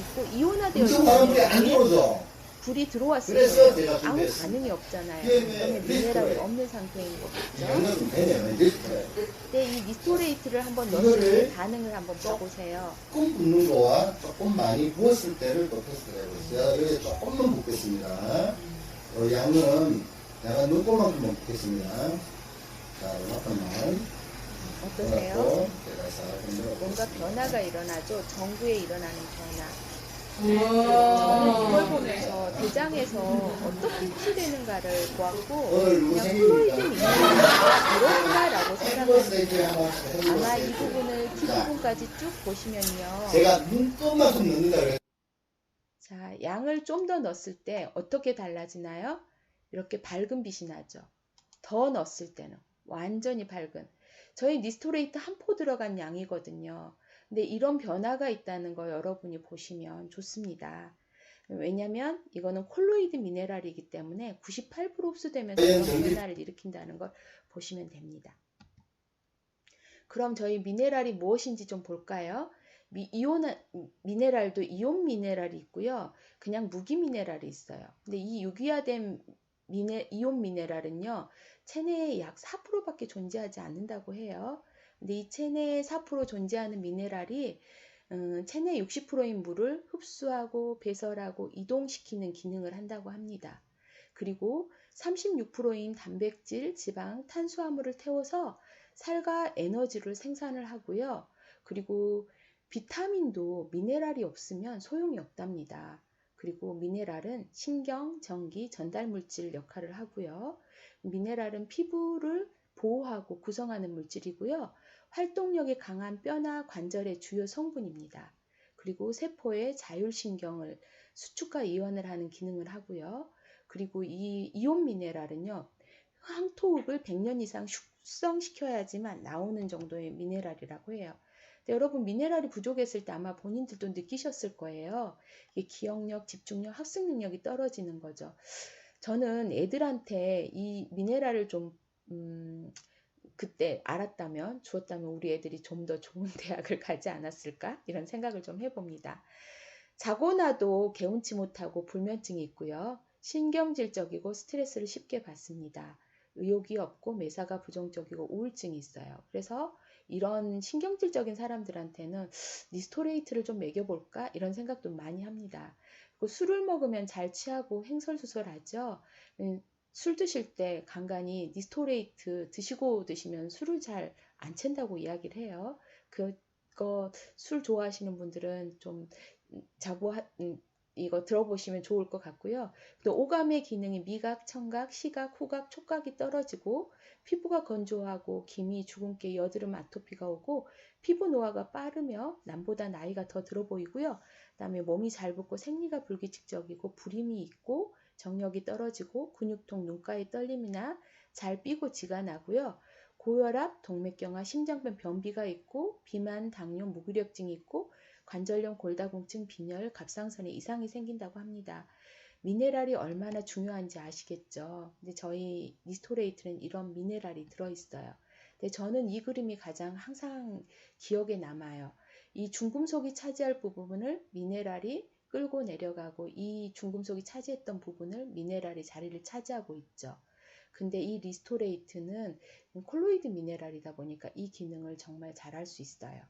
있고 이온화되어 무슨 사람들이 안 있는 들어오죠. 불이 들어왔을 그래서 때 제가 아무 준비했습니다. 반응이 없잖아요. 예, 그러면 네, 미네랄이 리스토레이트. 없는 상태인 거겠죠. 이거는 되네요. 리스토레이트. 근데 이 니스토레이트를 한번 이거를 넣었을 때 반응을 한번 봐보세요. 조금 붓는 거와 조금 많이 부었을 때를 또 테스트를 해보겠습니다. 여기 조금만 붓겠습니다. 양은 약간 눈꼴만큼만 붓겠습니다. 자, 이만큼만. 어떠세요? 제가 싹 흔들어 뭔가 보겠습니다. 변화가 일어나죠. 정부에 일어나는 변화. 저는 이걸 보면서 대장에서 어떻게 흡수되는가를 보았고 그냥 콜로이드 미네랄이 이렇구나라고 생각합니다. 아마 이 부분을 뒷부분까지 쭉 보시면요. 제가 눈곱만큼 넣는다 그래요. 자, 양을 좀 더 넣었을 때 어떻게 달라지나요? 이렇게 밝은 빛이 나죠. 더 넣었을 때는 완전히 밝은. 저희 니스토레이트 한 포 들어간 양이거든요. 근데 이런 변화가 있다는 거 여러분이 보시면 좋습니다. 왜냐면 이거는 콜로이드 미네랄이기 때문에 98% 흡수되면서 이런 변화를 일으킨다는 걸 보시면 됩니다. 그럼 저희 미네랄이 무엇인지 좀 볼까요? 미네랄도 이온 미네랄이 있고요. 그냥 무기 미네랄이 있어요. 근데 이 유기화된 이온 미네랄은요. 체내에 약 4%밖에 존재하지 않는다고 해요. 근데 이 체내에 4% 존재하는 미네랄이 체내 60%인 물을 흡수하고 배설하고 이동시키는 기능을 한다고 합니다. 그리고 36%인 단백질, 지방, 탄수화물을 태워서 살과 에너지를 생산을 하고요. 그리고 비타민도 미네랄이 없으면 소용이 없답니다. 그리고 미네랄은 신경, 전기, 전달물질 역할을 하고요. 미네랄은 피부를 보호하고 구성하는 물질이고요. 활동력이 강한 뼈나 관절의 주요 성분입니다. 그리고 세포의 자율신경을 수축과 이완을 하는 기능을 하고요. 그리고 이 이온 미네랄은요. 황토흙을 100년 이상 숙성시켜야지만 나오는 정도의 미네랄이라고 해요. 근데 여러분 미네랄이 부족했을 때 아마 본인들도 느끼셨을 거예요. 이게 기억력, 집중력, 학습 능력이 떨어지는 거죠. 저는 애들한테 이 미네랄을 좀 그때 알았다면, 주었다면 우리 애들이 좀 더 좋은 대학을 가지 않았을까? 이런 생각을 좀 해봅니다. 자고 나도 개운치 못하고 불면증이 있고요. 신경질적이고 스트레스를 쉽게 받습니다. 의욕이 없고 매사가 부정적이고 우울증이 있어요. 그래서 이런 신경질적인 사람들한테는 니스토레이트를 좀 먹여볼까? 이런 생각도 많이 합니다. 그리고 술을 먹으면 잘 취하고 행설수설하죠. 술 드실 때 간간히 니스토레이트 드시면 술을 잘 안 챈다고 이야기를 해요. 그거 술 좋아하시는 분들은 좀 이거 들어보시면 좋을 것 같고요. 또 오감의 기능이 미각, 청각, 시각, 후각, 촉각이 떨어지고 피부가 건조하고 기미, 주근깨, 여드름, 아토피가 오고 피부 노화가 빠르며 남보다 나이가 더 들어 보이고요. 그다음에 몸이 잘 붓고 생리가 불규칙적이고 불임이 있고 정력이 떨어지고 근육통, 눈가의 떨림이나 잘 삐고 지가 나고요. 고혈압, 동맥경화, 심장병 변비가 있고 비만, 당뇨, 무기력증이 있고 관절염, 골다공증, 빈혈, 갑상선에 이상이 생긴다고 합니다. 미네랄이 얼마나 중요한지 아시겠죠? 근데 저희 니스토레이트는 이런 미네랄이 들어있어요. 근데 저는 이 그림이 가장 항상 기억에 남아요. 이 중금속이 차지할 부분을 미네랄이 끌고 내려가고 이 중금속이 차지했던 부분을 미네랄이 자리를 차지하고 있죠. 근데 이 리스토레이트는 콜로이드 미네랄이다 보니까 이 기능을 정말 잘할 수 있어요.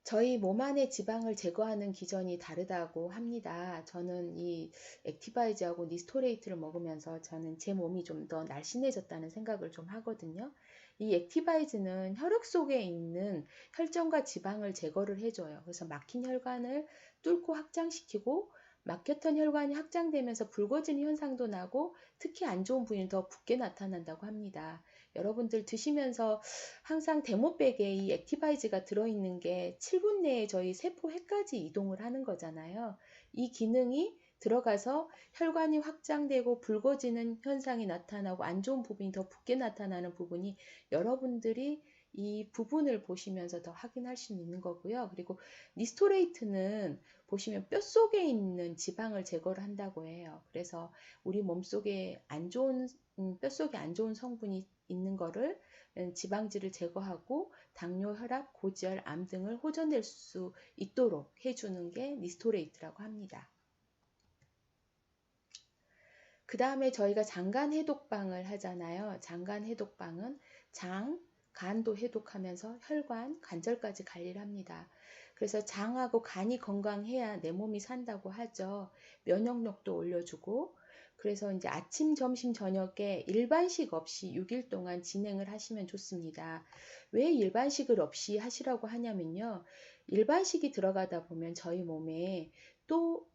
저희 몸 안의 지방을 제거하는 기전이 다르다고 합니다. 저는 이 액티바이즈하고 니스토레이트를 먹으면서 저는 제 몸이 좀 더 날씬해졌다는 생각을 좀 하거든요. 이 액티바이즈는 혈액 속에 있는 혈전과 지방을 제거를 해줘요. 그래서 막힌 혈관을 뚫고 확장시키고 막혔던 혈관이 확장되면서 붉어지는 현상도 나고 특히 안 좋은 부위는 더 붓게 나타난다고 합니다. 여러분들 드시면서 항상 데모백에 이 액티바이즈가 들어있는 게 7분 내에 저희 세포 핵까지 이동을 하는 거잖아요. 이 기능이 들어가서 혈관이 확장되고 붉어지는 현상이 나타나고 안 좋은 부분이 더 붓게 나타나는 부분이 여러분들이 이 부분을 보시면서 더 확인할 수 있는 거고요. 그리고 니스토레이트는 보시면 뼛속에 있는 지방을 제거를 한다고 해요. 그래서 우리 몸속에 안 좋은 뼛속에 안 좋은 성분이 있는 거를 지방질을 제거하고 당뇨, 혈압, 고지혈, 암 등을 호전될 수 있도록 해주는 게 니스토레이트라고 합니다. 그 다음에 저희가 장간 해독방을 하잖아요. 장간 해독방은 장, 간도 해독하면서 혈관, 관절까지 관리를 합니다. 그래서 장하고 간이 건강해야 내 몸이 산다고 하죠. 면역력도 올려주고 그래서 이제 아침, 점심, 저녁에 일반식 없이 6일 동안 진행을 하시면 좋습니다. 왜 일반식을 없이 하시라고 하냐면요. 일반식이 들어가다 보면 저희 몸에 또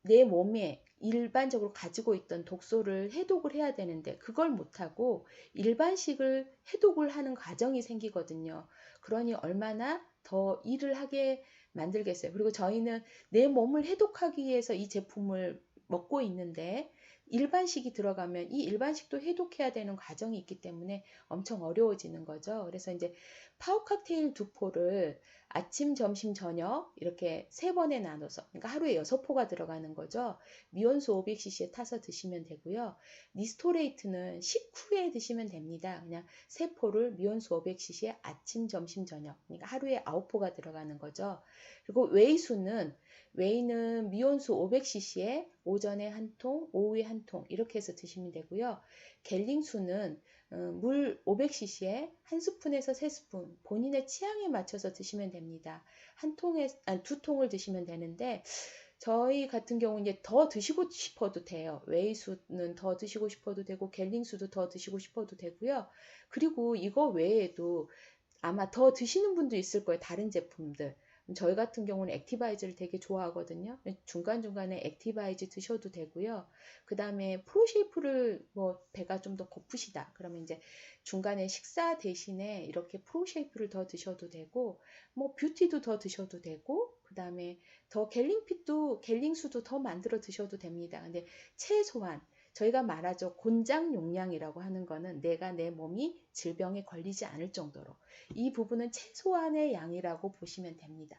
내 몸에 일반적으로 가지고 있던 독소를 해독을 해야 되는데 그걸 못하고 일반식을 해독을 하는 과정이 생기거든요. 그러니 얼마나 더 일을 하게 만들겠어요. 그리고 저희는 내 몸을 해독하기 위해서 이 제품을 먹고 있는데 일반식이 들어가면 이 일반식도 해독해야 되는 과정이 있기 때문에 엄청 어려워지는 거죠. 그래서 이제 파워 칵테일 2포를 아침, 점심, 저녁 이렇게 3번에 나눠서 그러니까 하루에 6포가 들어가는 거죠. 미온수 500cc에 타서 드시면 되고요. 니스토레이트는 식후에 드시면 됩니다. 그냥 3포를 미온수 500cc에 아침, 점심, 저녁 그러니까 하루에 9포가 들어가는 거죠. 그리고 웨이는 미온수 500cc에 오전에 한 통, 오후에 한 통 이렇게 해서 드시면 되고요. 겔링수는 물 500cc에 한 스푼에서 3스푼 본인의 취향에 맞춰서 드시면 됩니다. 두 통을 드시면 되는데 저희 같은 경우는 이제 더 드시고 싶어도 돼요. 웨이수는 더 드시고 싶어도 되고 겔링수도 더 드시고 싶어도 되고요. 그리고 이거 외에도 아마 더 드시는 분도 있을 거예요. 다른 제품들. 저희 같은 경우는 액티바이즈를 되게 좋아하거든요. 중간중간에 액티바이즈 드셔도 되고요. 그 다음에 프로쉐이프를 배가 좀 더 고프시다. 그러면 이제 중간에 식사 대신에 이렇게 프로쉐이프를 더 드셔도 되고, 뷰티도 더 드셔도 되고, 그 다음에 더 겔링수도 더 만들어 드셔도 됩니다. 근데 최소한 저희가 말하죠. 곤장 용량이라고 하는 거는 내가 내 몸이 질병에 걸리지 않을 정도로 이 부분은 최소한의 양이라고 보시면 됩니다.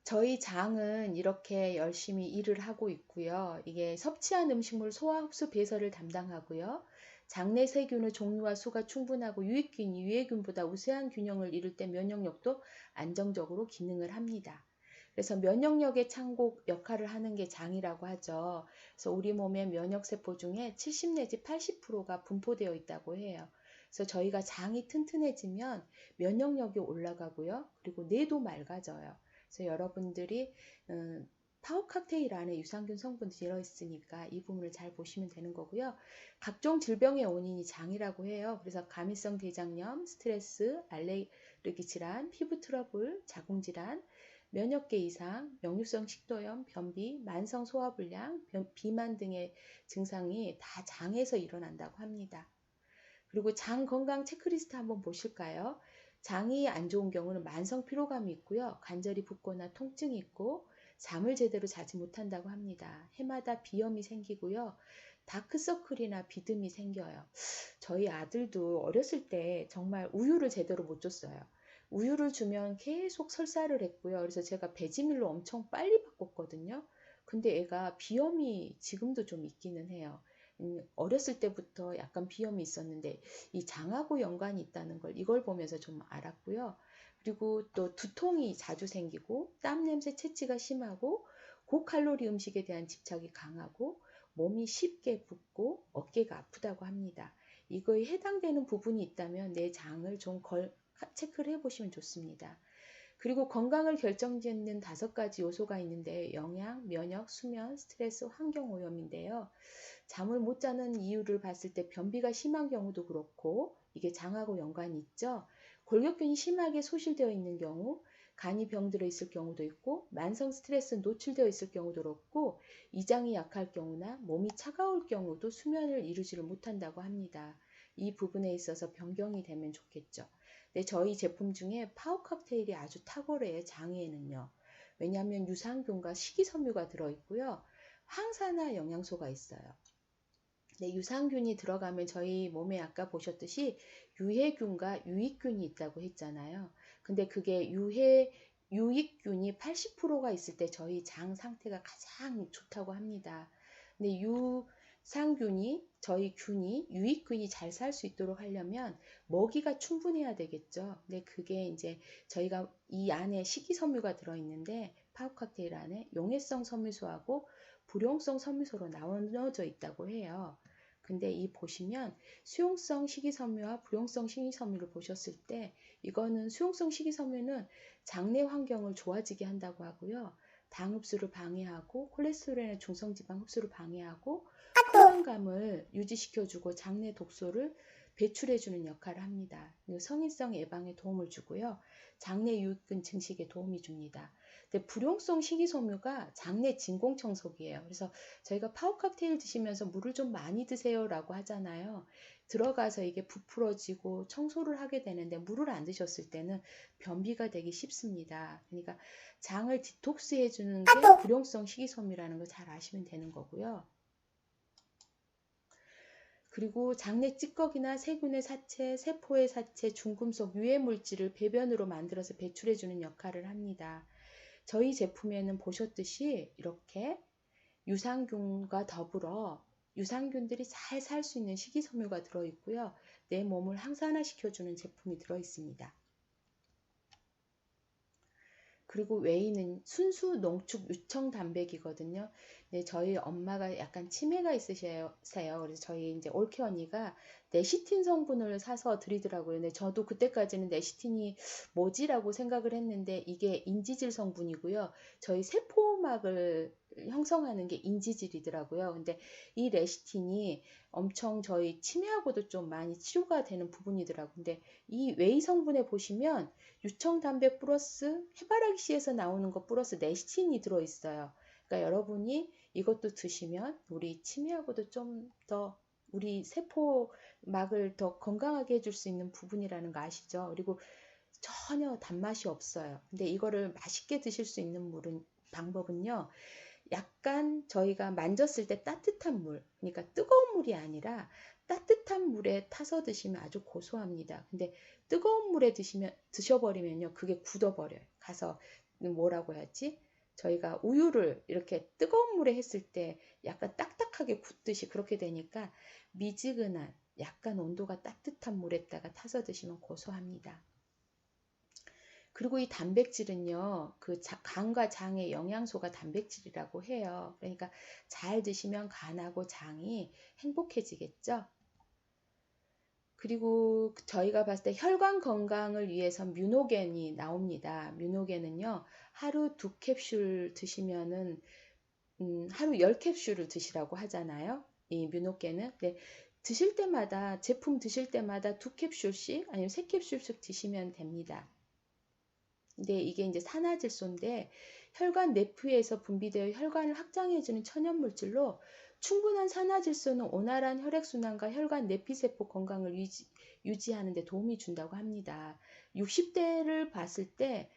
저희 장은 이렇게 열심히 일을 하고 있고요. 이게 섭취한 음식물 소화, 흡수, 배설을 담당하고요. 장내 세균의 종류와 수가 충분하고 유익균이 유해균보다 우세한 균형을 이룰 때 면역력도 안정적으로 기능을 합니다. 그래서 면역력의 창고 역할을 하는 게 장이라고 하죠. 그래서 우리 몸의 면역세포 중에 70 내지 80%가 분포되어 있다고 해요. 그래서 저희가 장이 튼튼해지면 면역력이 올라가고요. 그리고 뇌도 맑아져요. 그래서 여러분들이 파워 칵테일 안에 유산균 성분이 들어있으니까 이 부분을 잘 보시면 되는 거고요. 각종 질병의 원인이 장이라고 해요. 그래서 감염성 대장염, 스트레스, 알레르기 질환, 피부 트러블, 자궁질환, 면역계 이상, 역류성 식도염, 변비, 만성 소화불량, 비만 등의 증상이 다 장에서 일어난다고 합니다. 그리고 장 건강 체크리스트 한번 보실까요? 장이 안 좋은 경우는 만성 피로감이 있고요. 관절이 붓거나 통증이 있고 잠을 제대로 자지 못한다고 합니다. 해마다 비염이 생기고요. 다크서클이나 비듬이 생겨요. 저희 아들도 어렸을 때 정말 우유를 제대로 못 줬어요. 우유를 주면 계속 설사를 했고요. 그래서 제가 배지밀로 엄청 빨리 바꿨거든요. 근데 애가 비염이 지금도 좀 있기는 해요. 어렸을 때부터 약간 비염이 있었는데 이 장하고 연관이 있다는 걸 이걸 보면서 좀 알았고요. 그리고 또 두통이 자주 생기고 땀 냄새 채취가 심하고 고칼로리 음식에 대한 집착이 강하고 몸이 쉽게 붓고 어깨가 아프다고 합니다. 이거에 해당되는 부분이 있다면 내 장을 좀 체크를 해보시면 좋습니다. 그리고 건강을 결정짓는 5가지 요소가 있는데 영양, 면역, 수면, 스트레스, 환경오염인데요. 잠을 못 자는 이유를 봤을 때 변비가 심한 경우도 그렇고 이게 장하고 연관이 있죠. 골격근이 심하게 소실되어 있는 경우, 간이 병들어 있을 경우도 있고 만성 스트레스 노출되어 있을 경우도 그렇고 이장이 약할 경우나 몸이 차가울 경우도 수면을 이루지를 못한다고 합니다. 이 부분에 있어서 변경이 되면 좋겠죠. 네, 저희 제품 중에 파워 칵테일이 아주 탁월해요. 장에는요. 왜냐하면 유산균과 식이섬유가 들어있고요. 항산화 영양소가 있어요. 네, 유산균이 들어가면 저희 몸에 아까 보셨듯이 유해균과 유익균이 있다고 했잖아요. 근데 그게 유익균이 80%가 있을 때 저희 장 상태가 가장 좋다고 합니다. 근데 저희 균이 유익균이 잘 살 수 있도록 하려면 먹이가 충분해야 되겠죠. 근데 그게 이제 저희가 이 안에 식이섬유가 들어있는데 파워 칵테일 안에 용해성 섬유소하고 불용성 섬유소로 나눠져 있다고 해요. 근데 이 보시면 수용성 식이섬유와 불용성 식이섬유를 보셨을 때 이거는 수용성 식이섬유는 장내 환경을 좋아지게 한다고 하고요. 당 흡수를 방해하고 콜레스테롤의 중성지방 흡수를 방해하고 포만감을 유지시켜주고 장내 독소를 배출해주는 역할을 합니다. 성인성 예방에 도움을 주고요. 장내 유익균 증식에 도움이 줍니다. 근데 불용성 식이섬유가 장내 진공청소기예요. 그래서 저희가 파워 칵테일 드시면서 물을 좀 많이 드세요 라고 하잖아요. 들어가서 이게 부풀어지고 청소를 하게 되는데 물을 안 드셨을 때는 변비가 되기 쉽습니다. 그러니까 장을 디톡스 해주는 게 불용성 식이섬유라는 걸 잘 아시면 되는 거고요. 그리고 장내 찌꺼기나 세균의 사체, 세포의 사체, 중금속, 유해물질을 배변으로 만들어서 배출해주는 역할을 합니다. 저희 제품에는 보셨듯이 이렇게 유산균과 더불어 유산균들이 잘 살 수 있는 식이섬유가 들어있고요. 내 몸을 항산화시켜주는 제품이 들어있습니다. 그리고 웨이는 순수 농축 유청 단백이거든요. 네, 저희 엄마가 약간 치매가 있으세요. 그래서 저희 이제 올케 언니가 네시틴 성분을 사서 드리더라고요. 근데 저도 그때까지는 네시틴이 뭐지라고 생각을 했는데 이게 인지질 성분이고요. 저희 세포막을 형성하는 게 인지질이더라고요. 근데 이 레시틴이 엄청 저희 치매하고도 좀 많이 치료가 되는 부분이더라고요. 근데 이 웨이 성분에 보시면 유청 단백 플러스 해바라기 씨에서 나오는 것 플러스 네시틴이 들어있어요. 그러니까 여러분이 이것도 드시면 우리 치매하고도 좀 더 우리 세포막을 더 건강하게 해줄 수 있는 부분이라는 거 아시죠? 그리고 전혀 단맛이 없어요. 근데 이거를 맛있게 드실 수 있는 방법은요. 약간 저희가 만졌을 때 따뜻한 물, 그러니까 뜨거운 물이 아니라 따뜻한 물에 타서 드시면 아주 고소합니다. 근데 뜨거운 물에 드셔버리면요. 그게 굳어버려요. 가서 뭐라고 해야지? 저희가 우유를 이렇게 뜨거운 물에 했을 때 약간 딱딱하게 굳듯이 그렇게 되니까 미지근한 약간 온도가 따뜻한 물에다가 타서 드시면 고소합니다. 그리고 이 단백질은요, 간과 장의 영양소가 단백질이라고 해요. 그러니까 잘 드시면 간하고 장이 행복해지겠죠? 그리고 저희가 봤을 때 혈관 건강을 위해서 뮤노겐이 나옵니다. 뮤노겐은요, 하루 2캡슐 드시면은, 하루 10캡슐을 드시라고 하잖아요. 이 뮤노겐은. 네, 제품 드실 때마다 2캡슐씩 아니면 3캡슐씩 드시면 됩니다. 근데 이게 이제 산화질소인데 혈관 내부에서 분비되어 혈관을 확장해주는 천연물질로 충분한 산화질소는 원활한 혈액순환과 혈관 내피세포 건강을 유지하는 데 도움이 준다고 합니다. 60대를 봤을 때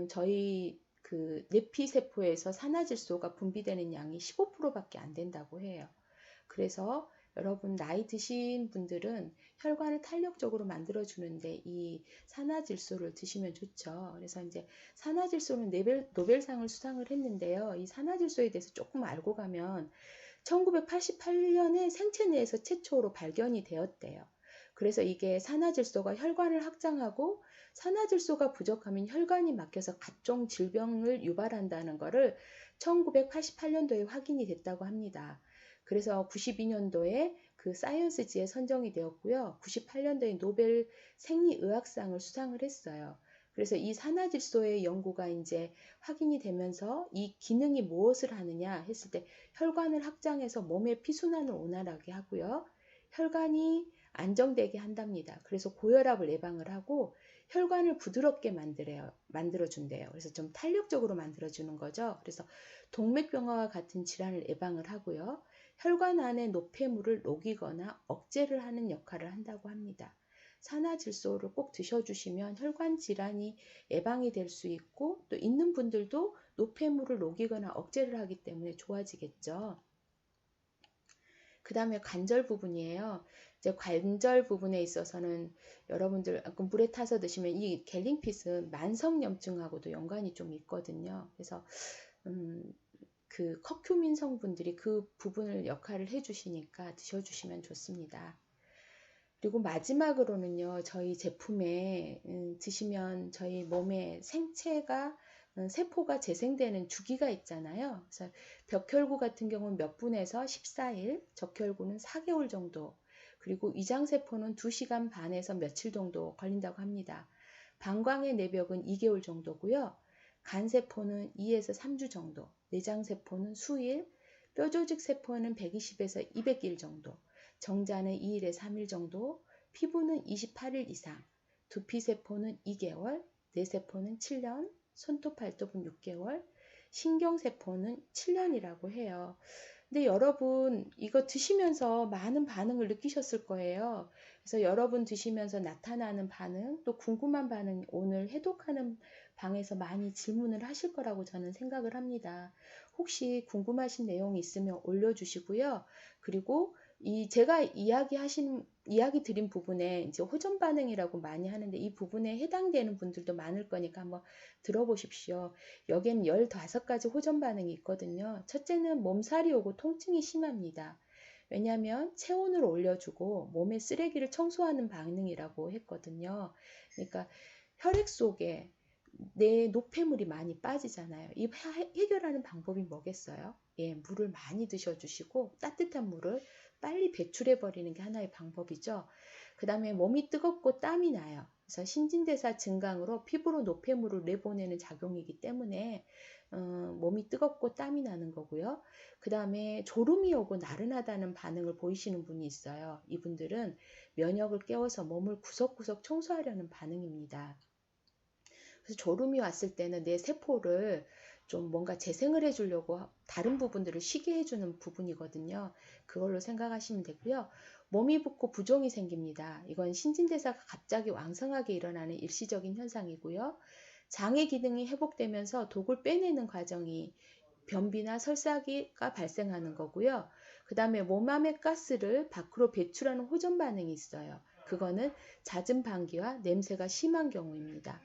저희 그 내피세포에서 산화질소가 분비되는 양이 15%밖에 안 된다고 해요. 그래서 여러분 나이 드신 분들은 혈관을 탄력적으로 만들어주는데 이 산화질소를 드시면 좋죠. 그래서 이제 산화질소는 노벨상을 수상을 했는데요. 이 산화질소에 대해서 조금 알고 가면 1988년에 생체 내에서 최초로 발견이 되었대요. 그래서 이게 산화질소가 혈관을 확장하고 산화질소가 부족하면 혈관이 막혀서 각종 질병을 유발한다는 것을 1988년도에 확인이 됐다고 합니다. 그래서 92년도에 그 사이언스지에 선정이 되었고요. 98년도에 노벨 생리의학상을 수상을 했어요. 그래서 이 산화질소의 연구가 이제 확인이 되면서 이 기능이 무엇을 하느냐 했을 때 혈관을 확장해서 몸의 피순환을 원활하게 하고요. 혈관이 안정되게 한답니다. 그래서 고혈압을 예방을 하고 혈관을 부드럽게 만들어준대요. 그래서 좀 탄력적으로 만들어주는 거죠. 그래서 동맥경화와 같은 질환을 예방을 하고요. 혈관 안에 노폐물을 녹이거나 억제를 하는 역할을 한다고 합니다. 산화질소를 꼭 드셔주시면 혈관 질환이 예방이 될 수 있고 또 있는 분들도 노폐물을 녹이거나 억제를 하기 때문에 좋아지겠죠. 그 다음에 관절 부분이에요. 이제 관절 부분에 있어서는 여러분들 물에 타서 드시면 이 갤링핏은 만성염증하고도 연관이 좀 있거든요. 그래서 그 커큐민 성분들이 그 부분을 역할을 해주시니까 드셔주시면 좋습니다. 그리고 마지막으로는요, 저희 제품에 드시면 저희 몸에 세포가 재생되는 주기가 있잖아요. 그래서 벽혈구 같은 경우는 몇 분에서 14일, 적혈구는 4개월 정도, 그리고 위장세포는 2시간 반에서 며칠 정도 걸린다고 합니다. 방광의 내벽은 2개월 정도고요. 간세포는 2에서 3주 정도, 내장세포는 수일, 뼈조직세포는 120에서 200일 정도, 정자는 2일에서 3일 정도, 피부는 28일 이상, 두피세포는 2개월, 뇌세포는 7년, 손톱 발톱은 6개월, 신경세포는 7년이라고 해요. 근데 여러분 이거 드시면서 많은 반응을 느끼셨을 거예요. 그래서 여러분 드시면서 나타나는 반응, 또 궁금한 반응 오늘 해독하는 방에서 많이 질문을 하실 거라고 저는 생각을 합니다. 혹시 궁금하신 내용이 있으면 올려주시고요. 그리고 제가 이야기 드린 부분에 이제 호전 반응이라고 많이 하는데 이 부분에 해당되는 분들도 많을 거니까 한번 들어보십시오. 여기에는 15가지 호전 반응이 있거든요. 첫째는 몸살이 오고 통증이 심합니다. 왜냐하면 체온을 올려주고 몸의 쓰레기를 청소하는 반응이라고 했거든요. 그러니까 혈액 속에 내 노폐물이 많이 빠지잖아요. 이 해결하는 방법이 뭐겠어요? 물을 많이 드셔주시고 따뜻한 물을 빨리 배출해 버리는 게 하나의 방법이죠. 그 다음에 몸이 뜨겁고 땀이 나요. 그래서 신진대사 증강으로 피부로 노폐물을 내보내는 작용이기 때문에 몸이 뜨겁고 땀이 나는 거고요. 그 다음에 졸음이 오고 나른하다는 반응을 보이시는 분이 있어요. 이분들은 면역을 깨워서 몸을 구석구석 청소하려는 반응입니다. 그래서 졸음이 왔을 때는 내 세포를 좀 뭔가 재생을 해주려고 다른 부분들을 쉬게 해주는 부분이거든요. 그걸로 생각하시면 되고요. 몸이 붓고 부종이 생깁니다. 이건 신진대사가 갑자기 왕성하게 일어나는 일시적인 현상이고요. 장의 기능이 회복되면서 독을 빼내는 과정이 변비나 설사기가 발생하는 거고요. 그 다음에 몸 안의 가스를 밖으로 배출하는 호전 반응이 있어요. 그거는 잦은 방귀와 냄새가 심한 경우입니다.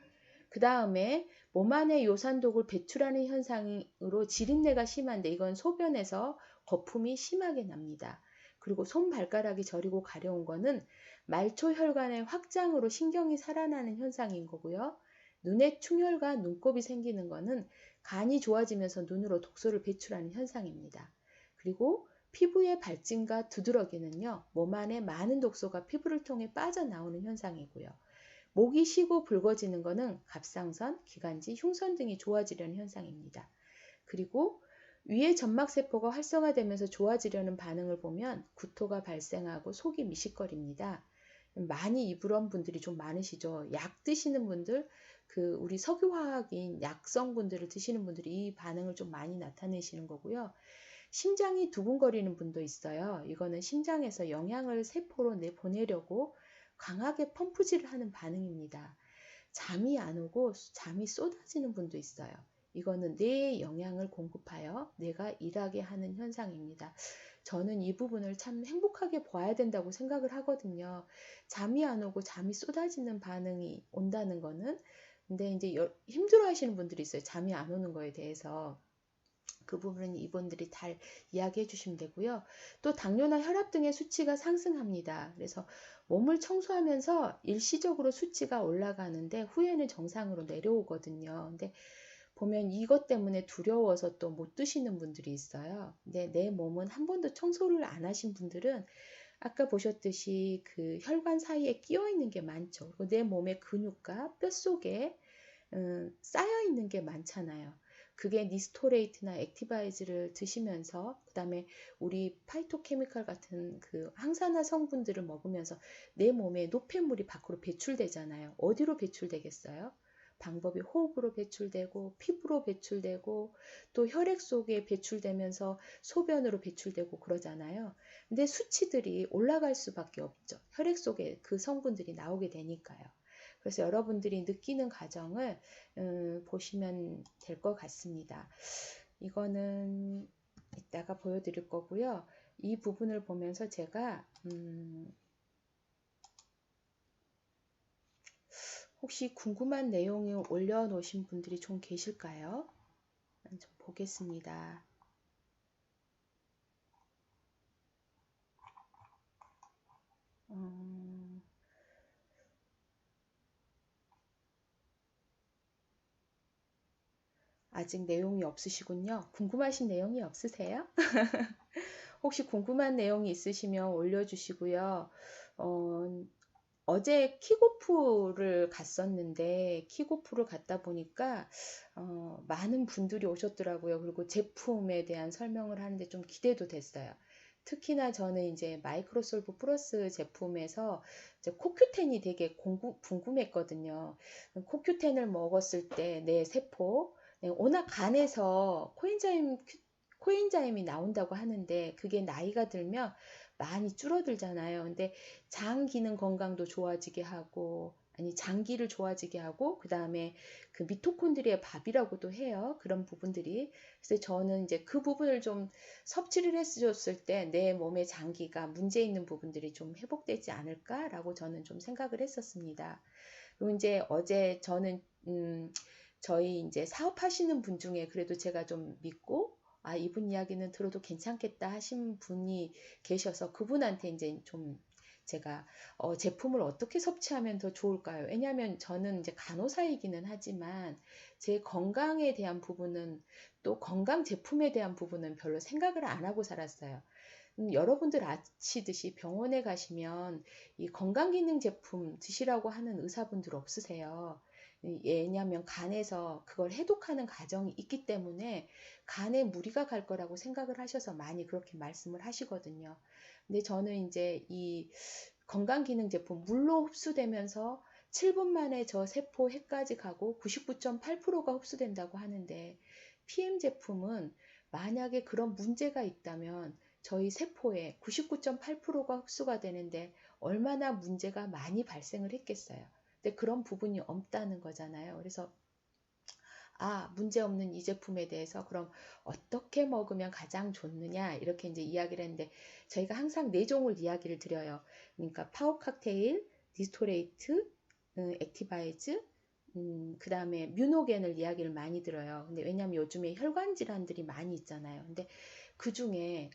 그 다음에 몸 안에 요산독을 배출하는 현상으로 지린내가 심한데 이건 소변에서 거품이 심하게 납니다. 그리고 손발가락이 저리고 가려운 거는 말초혈관의 확장으로 신경이 살아나는 현상인 거고요. 눈에 충혈과 눈곱이 생기는 거는 간이 좋아지면서 눈으로 독소를 배출하는 현상입니다. 그리고 피부의 발진과 두드러기는요. 몸 안에 많은 독소가 피부를 통해 빠져나오는 현상이고요. 목이 쉬고 붉어지는 것은 갑상선, 기관지, 흉선 등이 좋아지려는 현상입니다. 그리고 위의 점막세포가 활성화되면서 좋아지려는 반응을 보면 구토가 발생하고 속이 미식거립니다. 많이 이불원 분들이 좀 많으시죠. 약 드시는 분들, 우리 석유화학인 약성분들을 드시는 분들이 이 반응을 좀 많이 나타내시는 거고요. 심장이 두근거리는 분도 있어요. 이거는 심장에서 영양을 세포로 내보내려고 강하게 펌프질을 하는 반응입니다. 잠이 안 오고 잠이 쏟아지는 분도 있어요. 이거는 뇌에 영양을 공급하여 뇌가 일하게 하는 현상입니다. 저는 이 부분을 참 행복하게 봐야 된다고 생각을 하거든요. 잠이 안 오고 잠이 쏟아지는 반응이 온다는 거는. 근데 이제 힘들어 하시는 분들이 있어요. 잠이 안 오는 거에 대해서. 그 부분은 이분들이 잘 이야기해 주시면 되고요. 또 당뇨나 혈압 등의 수치가 상승합니다. 그래서 몸을 청소하면서 일시적으로 수치가 올라가는데 후에는 정상으로 내려오거든요. 근데 보면 이것 때문에 두려워서 또 못 드시는 분들이 있어요. 근데 내 몸은 한 번도 청소를 안 하신 분들은 아까 보셨듯이 그 혈관 사이에 끼어 있는 게 많죠. 그리고 내 몸의 근육과 뼈 속에 쌓여 있는 게 많잖아요. 그게 니스토레이트나 액티바이즈를 드시면서 그 다음에 우리 파이토케미칼 같은 그 항산화 성분들을 먹으면서 내 몸에 노폐물이 밖으로 배출되잖아요. 어디로 배출되겠어요? 방법이 호흡으로 배출되고 피부로 배출되고 또 혈액 속에 배출되면서 소변으로 배출되고 그러잖아요. 근데 수치들이 올라갈 수밖에 없죠. 혈액 속에 그 성분들이 나오게 되니까요. 그래서 여러분들이 느끼는 과정을 보시면 될 것 같습니다. 이거는 이따가 보여드릴 거고요. 이 부분을 보면서 제가 혹시 궁금한 내용이 올려놓으신 분들이 좀 계실까요? 좀 보겠습니다. 아직 내용이 없으시군요. 궁금하신 내용이 없으세요? 혹시 궁금한 내용이 있으시면 올려주시고요. 어제 킥오프를 갔었는데 킥오프를 갔다 보니까 많은 분들이 오셨더라고요. 그리고 제품에 대한 설명을 하는데 좀 기대도 됐어요. 특히나 저는 이제 마이크로솔브 플러스 제품에서 이제 코큐텐이 되게 궁금했거든요. 코큐텐을 먹었을 때 내 세포, 워낙 간에서 코엔자임이 나온다고 하는데 그게 나이가 들면 많이 줄어들잖아요. 근데 장 기능 건강도 좋아지게 하고 아니 장기를 좋아지게 하고 그 다음에 그 미토콘드리아의 밥이라고도 해요. 그런 부분들이. 그래서 저는 이제 그 부분을 좀 섭취를 해줬을 때 내 몸의 장기가 문제 있는 부분들이 좀 회복되지 않을까라고 저는 좀 생각을 했었습니다. 그리고 이제 어제 저는 저희 이제 사업하시는 분 중에 그래도 제가 좀 믿고 아, 이분 이야기는 들어도 괜찮겠다 하신 분이 계셔서 그분한테 이제 좀 제가 제품을 어떻게 섭취하면 더 좋을까요? 왜냐하면 저는 이제 간호사이기는 하지만 제 건강에 대한 부분은 또 건강 제품에 대한 부분은 별로 생각을 안 하고 살았어요. 여러분들 아시듯이 병원에 가시면 이 건강기능 제품 드시라고 하는 의사분들 없으세요. 왜냐하면 간에서 그걸 해독하는 과정이 있기 때문에 간에 무리가 갈 거라고 생각을 하셔서 많이 그렇게 말씀을 하시거든요. 근데 저는 이제 이 건강기능 제품 물로 흡수되면서 7분 만에 저 세포 핵까지 가고 99.8%가 흡수된다고 하는데 PM 제품은 만약에 그런 문제가 있다면 저희 세포에 99.8%가 흡수가 되는데 얼마나 문제가 많이 발생을 했겠어요. 근데 그런 부분이 없다는 거잖아요. 그래서 문제없는 이 제품에 대해서 그럼 어떻게 먹으면 가장 좋느냐 이렇게 이제 이야기를 했는데 저희가 항상 4종을 이야기를 드려요. 그러니까 파워 칵테일, 니스토레이트, 액티바이즈, 그 다음에 뮤노겐을 이야기를 많이 들어요. 근데 왜냐하면 요즘에 혈관 질환들이 많이 있잖아요. 근데 그 중에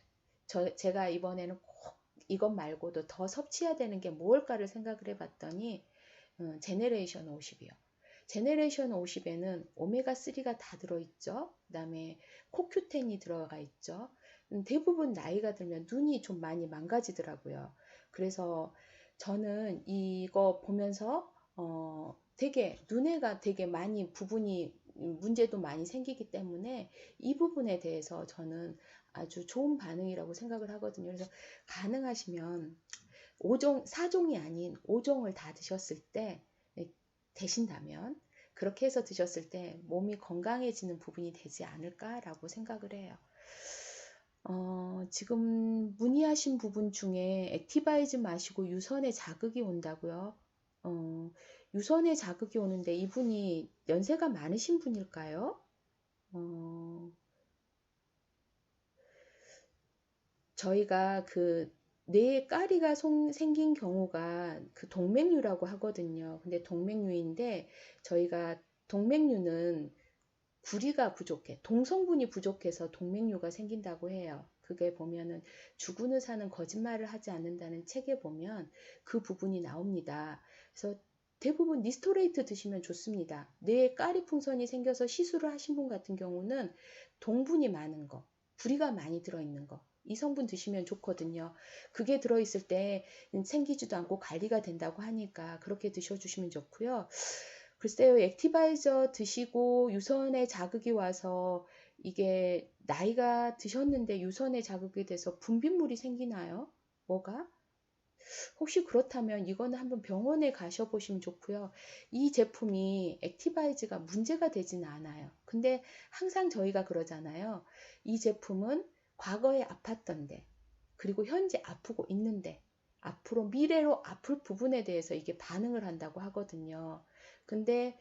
제가 이번에는 꼭 이것 말고도 더 섭취해야 되는 게 뭘까를 생각을 해봤더니 제네레이션 50이요. 제네레이션 50에는 오메가3가 다 들어있죠. 그 다음에 코큐텐이 들어가 있죠. 대부분 나이가 들면 눈이 좀 많이 망가지더라고요. 그래서 저는 이거 보면서 되게 눈에가 되게 많이 부분이 문제도 많이 생기기 때문에 이 부분에 대해서 저는 아주 좋은 반응이라고 생각을 하거든요. 그래서 가능하시면 4종이 아닌 5종을 다 드셨을 때 되신다면 그렇게 해서 드셨을 때 몸이 건강해지는 부분이 되지 않을까라고 생각을 해요. 지금 문의하신 부분 중에 액티바이즈 마시고 유선에 자극이 온다고요. 유선에 자극이 오는데 이분이 연세가 많으신 분일까요? 저희가 그 뇌에 까리가 생긴 경우가 그 동맥류라고 하거든요. 근데 동맥류인데 저희가 동맥류는 구리가 부족해, 동성분이 부족해서 동맥류가 생긴다고 해요. 그게 보면은 죽은 의사는 거짓말을 하지 않는다는 책에 보면 그 부분이 나옵니다. 그래서 대부분 니스토레이트 드시면 좋습니다. 뇌에 까리 풍선이 생겨서 시술을 하신 분 같은 경우는 동분이 많은 거, 구리가 많이 들어있는 거, 이 성분 드시면 좋거든요. 그게 들어있을 때 생기지도 않고 관리가 된다고 하니까 그렇게 드셔주시면 좋고요. 글쎄요, 액티바이저 드시고 유선에 자극이 와서 이게 나이가 드셨는데 유선에 자극이 돼서 분비물이 생기나요? 뭐가? 혹시 그렇다면 이거는 한번 병원에 가셔보시면 좋고요. 이 제품이 액티바이즈가 문제가 되지는 않아요. 근데 항상 저희가 그러잖아요. 이 제품은 과거에 아팠던데, 그리고 현재 아프고 있는데, 앞으로 미래로 아플 부분에 대해서 이게 반응을 한다고 하거든요. 근데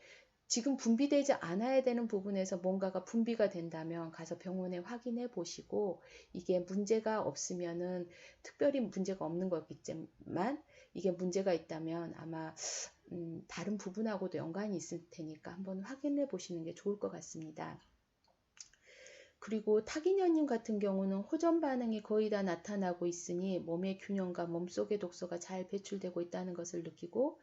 지금 분비되지 않아야 되는 부분에서 뭔가가 분비가 된다면 가서 병원에 확인해 보시고, 이게 문제가 없으면은 특별히 문제가 없는 거겠지만 이게 문제가 있다면 아마 다른 부분하고도 연관이 있을 테니까 한번 확인해 보시는 게 좋을 것 같습니다. 그리고 타기년님 같은 경우는 호전 반응이 거의 다 나타나고 있으니 몸의 균형과 몸속의 독소가 잘 배출되고 있다는 것을 느끼고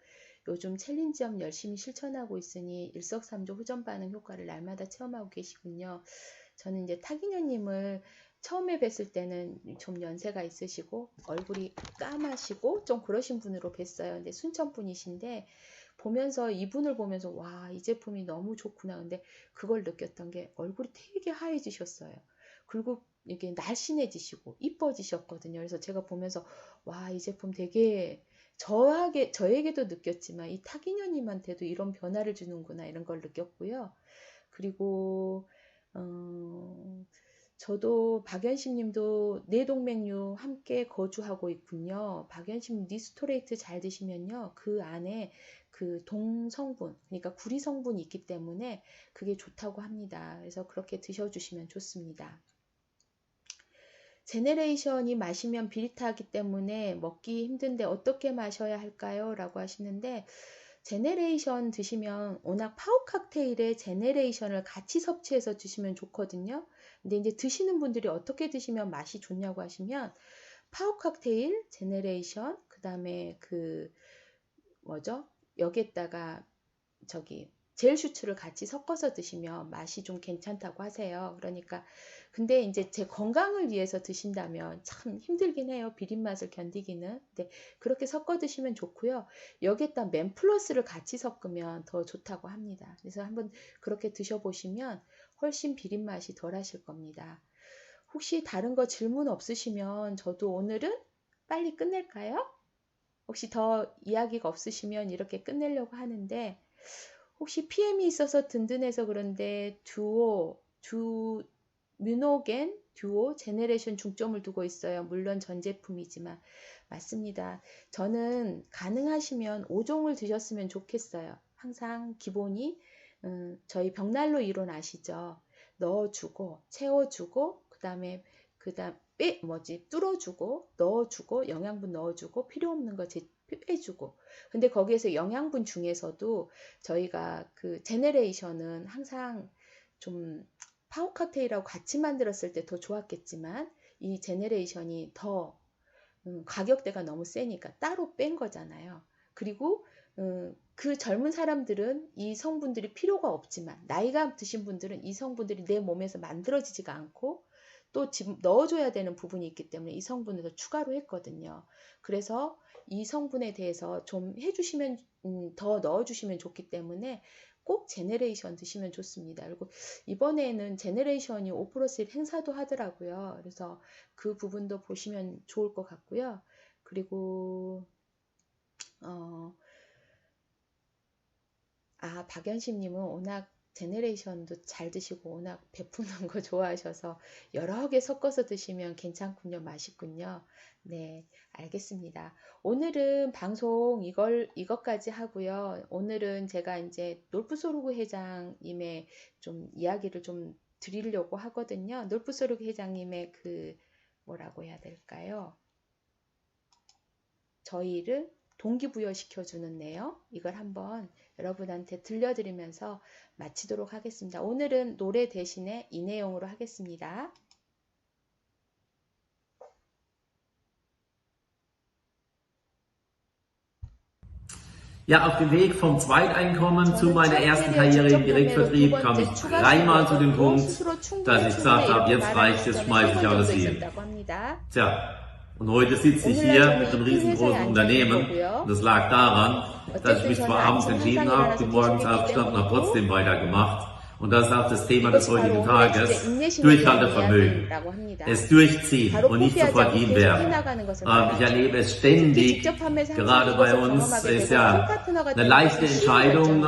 요즘 챌린지업 열심히 실천하고 있으니 일석삼조 호전 반응 효과를 날마다 체험하고 계시군요. 저는 이제 타기년님을 처음에 뵀을 때는 좀 연세가 있으시고 얼굴이 까마시고 좀 그러신 분으로 뵀어요. 근데 순천 분이신데 보면서 이분을 보면서 와, 이 제품이 너무 좋구나. 근데 그걸 느꼈던 게 얼굴이 되게 하얘지셨어요. 그리고 이게 날씬해지시고 이뻐지셨거든요. 그래서 제가 보면서 와, 이 제품 되게 저에게도 느꼈지만 이 타기녀님한테도 이런 변화를 주는구나 이런 걸 느꼈고요. 그리고 저도 박연심 님도 뇌동맥류 함께 거주하고 있군요. 박연심 님 니스토레이트 잘 드시면요. 그 안에 그 동성분, 그러니까 구리 성분이 있기 때문에 그게 좋다고 합니다. 그래서 그렇게 드셔주시면 좋습니다. 제네레이션이 마시면 비릿하기 때문에 먹기 힘든데 어떻게 마셔야 할까요? 라고 하시는데 제네레이션 드시면 워낙 파워 칵테일에 제네레이션을 같이 섭취해서 드시면 좋거든요. 근데 이제 드시는 분들이 어떻게 드시면 맛이 좋냐고 하시면 파워 칵테일, 제네레이션, 그 다음에 그 뭐죠? 여기에다가 젤 슈츠를 같이 섞어서 드시면 맛이 좀 괜찮다고 하세요. 그러니까 근데 이제 제 건강을 위해서 드신다면 참 힘들긴 해요. 비린맛을 견디기는. 근데 그렇게 섞어 드시면 좋고요. 여기에다 맨플러스를 같이 섞으면 더 좋다고 합니다. 그래서 한번 그렇게 드셔보시면 훨씬 비린맛이 덜 하실 겁니다. 혹시 다른 거 질문 없으시면 저도 오늘은 빨리 끝낼까요? 혹시 더 이야기가 없으시면 이렇게 끝내려고 하는데 혹시 PM이 있어서 든든해서 그런데 뮤노겐 듀오 제네레이션 중점을 두고 있어요. 물론 전 제품이지만 맞습니다. 저는 가능하시면 5종을 드셨으면 좋겠어요. 항상 기본이 저희 벽난로 이론 아시죠? 넣어주고 채워주고 그다음에 뚫어주고 넣어주고 영양분 넣어주고 필요 없는 거 빼주고. 근데 거기에서 영양분 중에서도 저희가 그 제네레이션은 항상 좀 파워 칵테일하고 같이 만들었을 때 더 좋았겠지만 이 제네레이션이 더 가격대가 너무 세니까 따로 뺀 거잖아요. 그리고 그 젊은 사람들은 이 성분들이 필요가 없지만 나이가 드신 분들은 이 성분들이 내 몸에서 만들어지지가 않고 또 지금 넣어줘야 되는 부분이 있기 때문에 이 성분을 더 추가로 했거든요. 그래서 이 성분에 대해서 좀 해주시면 더 넣어주시면 좋기 때문에 꼭 제네레이션 드시면 좋습니다. 그리고 이번에는 제네레이션이 5+1 행사도 하더라고요. 그래서 그 부분도 보시면 좋을 것 같고요. 그리고 박연심님은 워낙 제네레이션도 잘 드시고 워낙 베푸는 거 좋아하셔서 여러 개 섞어서 드시면 괜찮군요. 맛있군요. 네, 알겠습니다. 오늘은 방송 이것까지 하고요. 오늘은 제가 이제 놀프소르그 회장님의 좀 이야기를 좀 드리려고 하거든요. 놀프소르그 회장님의 그 뭐라고 해야 될까요? 저희를 동기부여시켜주는 내용, 이걸 한번 여러분한테 들려드리면서 마치도록 하겠습니다. 오늘은 노래 대신에 이 내용으로 하겠습니다. Ja, auf dem Weg vom Zweiteinkommen zu meiner ersten Karriere im Direktvertrieb kam ich dreimal zu dem Punkt, dass ich gesagt habe, jetzt reicht es, schmeiße ich alles hin. Tja, und heute sitze ich hier mit einem riesengroßen Unternehmen und das lag daran, dass ich mich zwar abends entschieden habe, bin morgens aufgestanden und habe trotzdem weitergemacht. Und das ist auch das Thema des heutigen Tages, Durchhaltevermögen, es durchziehen und nicht sofort gehen werden. Ich erlebe es ständig, gerade bei uns ist ja eine leichte Entscheidung,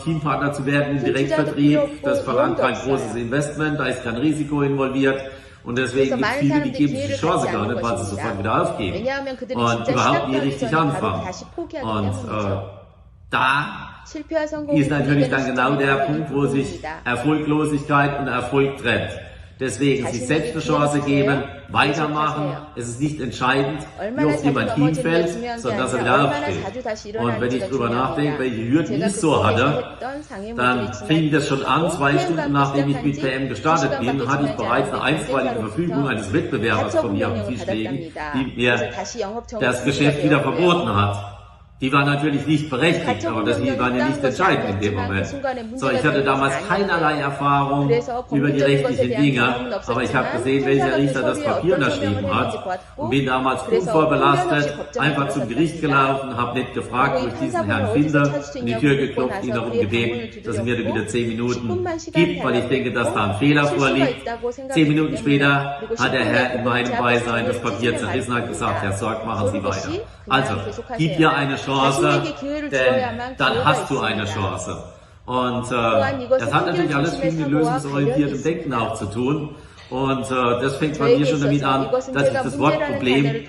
Teampartner zu werden im Direktvertrieb. Das verlangt kein großes Investment, da ist kein Risiko involviert. Und deswegen gibt es viele, die geben sich die Chance gar nicht, weil sie sofort wieder aufgeben und überhaupt nie richtig anfangen. Und da ist natürlich dann genau der Punkt, wo sich Erfolglosigkeit und Erfolg trennt. Deswegen sich selbst eine Chance geben, weitermachen. Es ist nicht entscheidend, wie oft jemand hinfällt, sondern dass er wieder aufsteht. Und wenn ich darüber nachdenke, welche Hürden ich so hatte, dann fing ich das schon an, 2 Stunden nachdem ich mit PM gestartet bin, hatte ich bereits eine einstweilige Verfügung eines Wettbewerbers von mir auf dem Tisch liegen, die mir das Geschäft wieder verboten hat. Die war natürlich nicht berechtigt, aber das war ja nicht entscheidend in dem Moment. So, ich hatte damals keinerlei Erfahrung über die rechtlichen Dinge, aber ich habe gesehen, welcher Richter das Papier unterschrieben hat und bin damals unvorbelastet einfach zum Gericht gelaufen, habe nicht gefragt, wo ich diesen Herrn finde, in die Tür geklopft, ihn darum gebeten, dass er mir wieder 10 Minuten gibt, weil ich denke, dass da ein Fehler vorliegt. 10 Minuten später hat der Herr in meinem Beisein das Papier zerrissen und hat gesagt, Herr Sorg, machen Sie weiter. Also, gib dir eine Chance, denn dann hast du eine Chance. Und das hat natürlich alles mit lösungsorientiertem Denken auch zu tun. Und das fängt bei mir schon damit an, dass ich das Wort Problem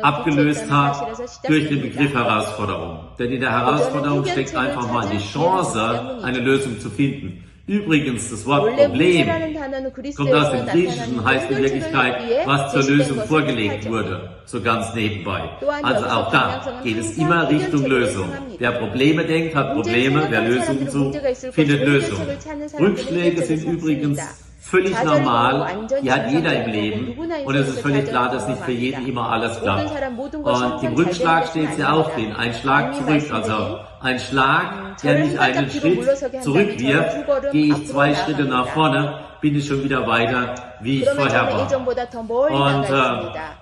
abgelöst habe durch den Begriff Herausforderung. Denn in der Herausforderung steckt einfach mal die Chance, eine Lösung zu finden. Übrigens, das Wort Problem kommt aus dem Griechischen, heißt in Wirklichkeit, was zur Lösung vorgelegt wurde, so ganz nebenbei. Also auch da geht es immer Richtung Lösung. Wer Probleme denkt, hat Probleme, wer Lösungen sucht, findet Lösungen. Rückschläge sind übrigens völlig normal, die hat jeder im Leben und es ist völlig klar, dass nicht für jeden immer alles klappt. Und im Rückschlag steht es ja auch drin, ein Schlag zurück, also ein Schlag, der mich einen Schritt zurückwirft, gehe ich 2 Schritte nach vorne, bin ich schon wieder weiter, wie ich vorher war. Und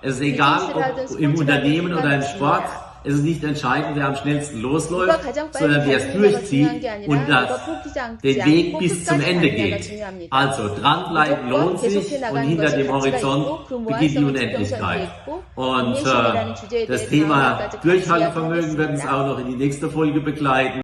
es ist egal, ob im Unternehmen oder im Sport, es ist nicht entscheidend, wer am schnellsten losläuft, sondern wer es durchzieht und den Weg bis zum Ende geht. Also dranbleiben lohnt sich und hinter dem Horizont beginnt die Unendlichkeit. Und das Thema Durchhaltevermögen werden uns auch noch in die nächste Folge begleiten.